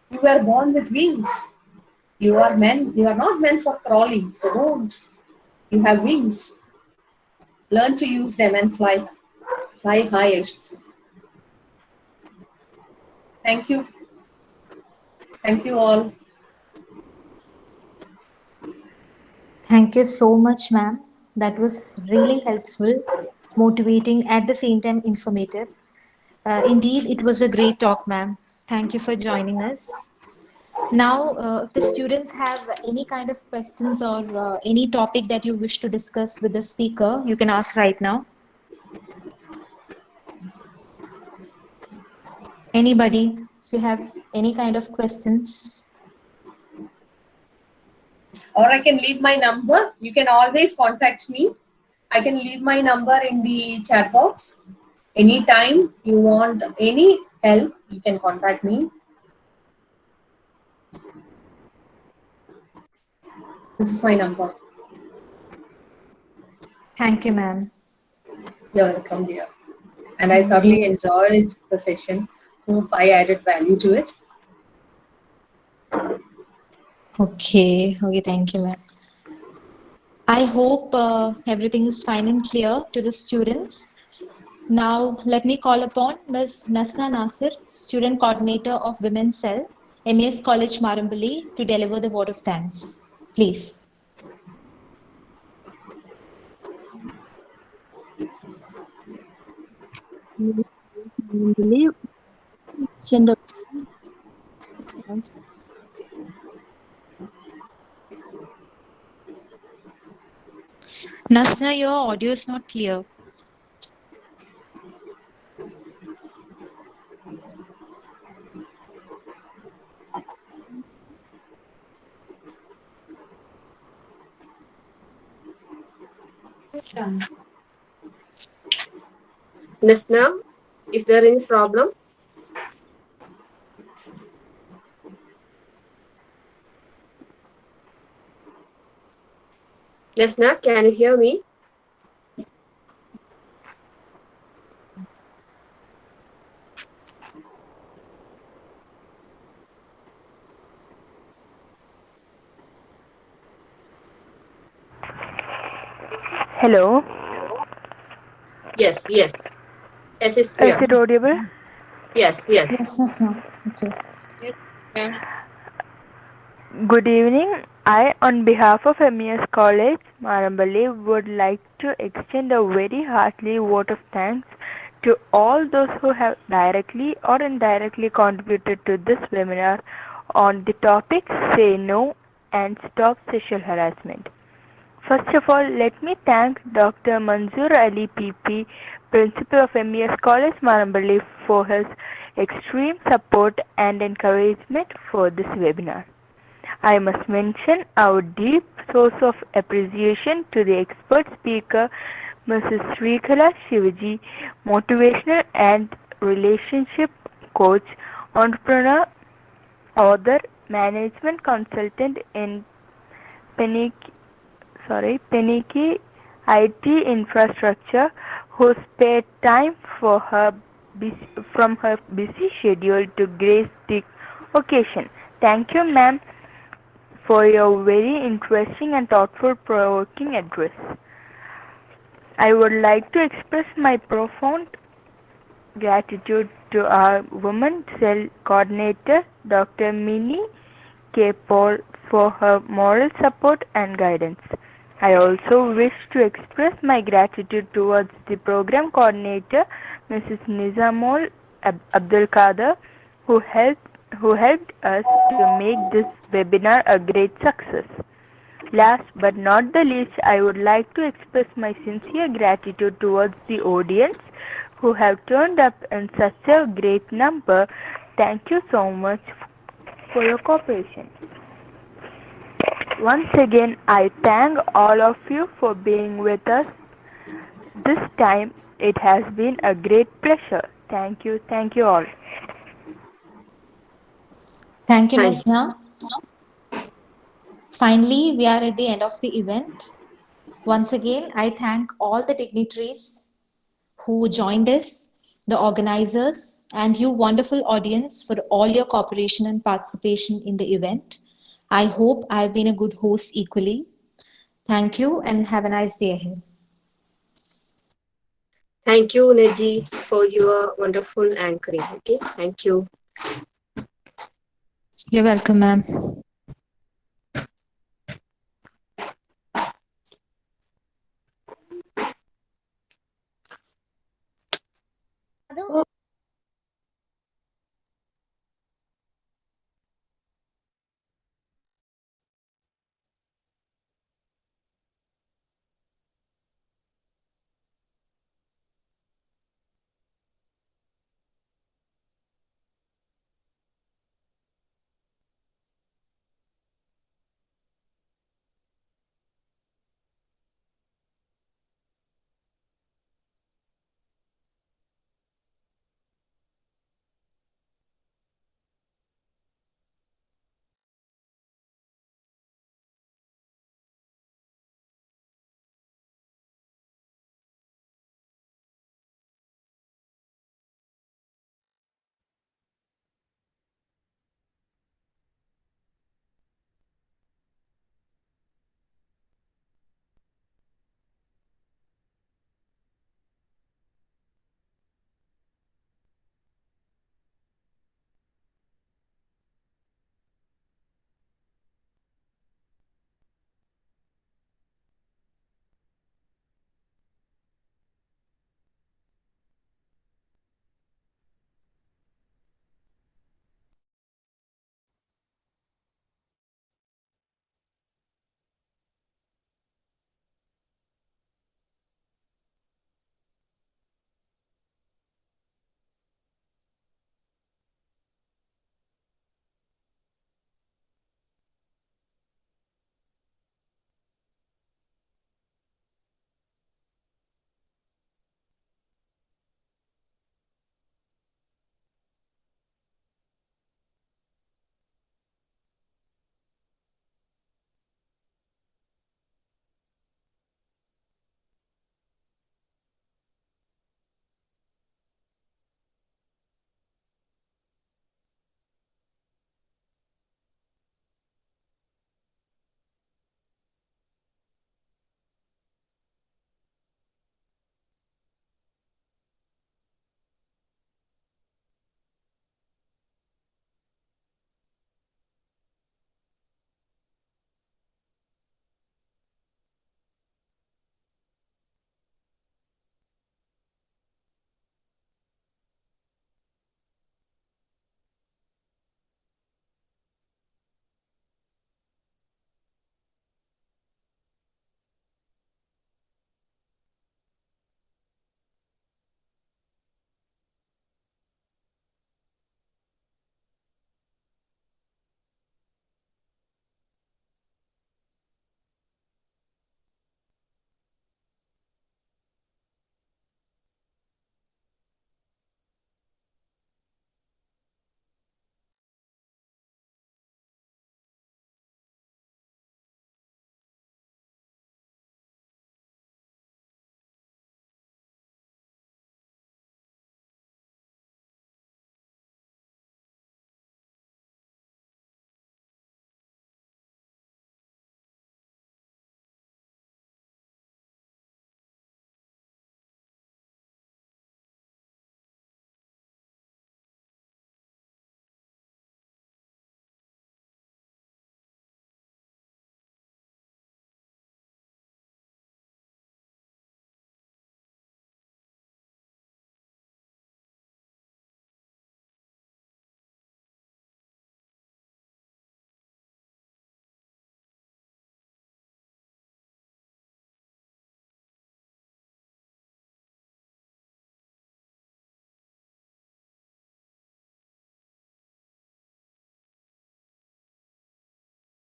You were born with wings. You are not meant for crawling, so don't. You have wings. Learn to use them and fly. Fly high, I should say. Thank you. Thank you all. Thank you so much, ma'am. That was really helpful, motivating, at the same time informative. Indeed, it was a great talk, ma'am. Thank you for joining us. Now, if the students have any kind of questions or any topic that you wish to discuss with the speaker, you can ask right now. Anybody, if you have any kind of questions. Or I can leave my number. You can always contact me. I can leave my number in the chat box. Anytime you want any help, you can contact me. This is my number. Thank you, ma'am. You're welcome, dear. And I thoroughly enjoyed the session. Hope I added value to it. Okay, thank you, ma'am. I hope everything is fine and clear to the students. Now, let me call upon Ms. Nasna Nasir, Student Coordinator of Women's Cell, MES College, Marampally, to deliver the vote of thanks. Please. Believe gender. Nasna, your audio is not clear. Nasna, is there any problem? Nasna, can you hear me? Hello. Yes, yes. Yes, it's Is clear. it audible? Yes, yes. Yes, Nasna. Okay. Yeah. Good evening. I, on behalf of MES College, Marampally, would like to extend a very hearty vote of thanks to all those who have directly or indirectly contributed to this webinar on the topic Say No and Stop Sexual Harassment. First of all, let me thank Dr. Manzoor Ali PP, Principal of MES College, Marampally, for his extreme support and encouragement for this webinar. I must mention our deep source of appreciation to the expert speaker, Mrs. Srikala Shivaji, motivational and relationship coach, entrepreneur, author, management consultant in Peniki IT infrastructure, who spared time from her busy schedule to grace the occasion. Thank you, ma'am, for your very interesting and thoughtful-provoking address. I would like to express my profound gratitude to our Women's Cell Coordinator, Dr. Minnie K. Paul, for her moral support and guidance. I also wish to express my gratitude towards the Program Coordinator, Mrs. Nizamul Abdul Qadir, who helped us to make this webinar a great success. Last but not the least, I would like to express my sincere gratitude towards the audience who have turned up in such a great number. Thank you so much for your cooperation. Once again, I thank all of you for being with us. This time, it has been a great pleasure. Thank you all. Thank you, Nasna. Finally, we are at the end of the event. Once again, I thank all the dignitaries who joined us, the organizers, and you wonderful audience for all your cooperation and participation in the event. I hope I've been a good host equally. Thank you and have a nice day ahead. Thank you, Neji, for your wonderful anchoring. Okay, thank you. You're welcome, ma'am.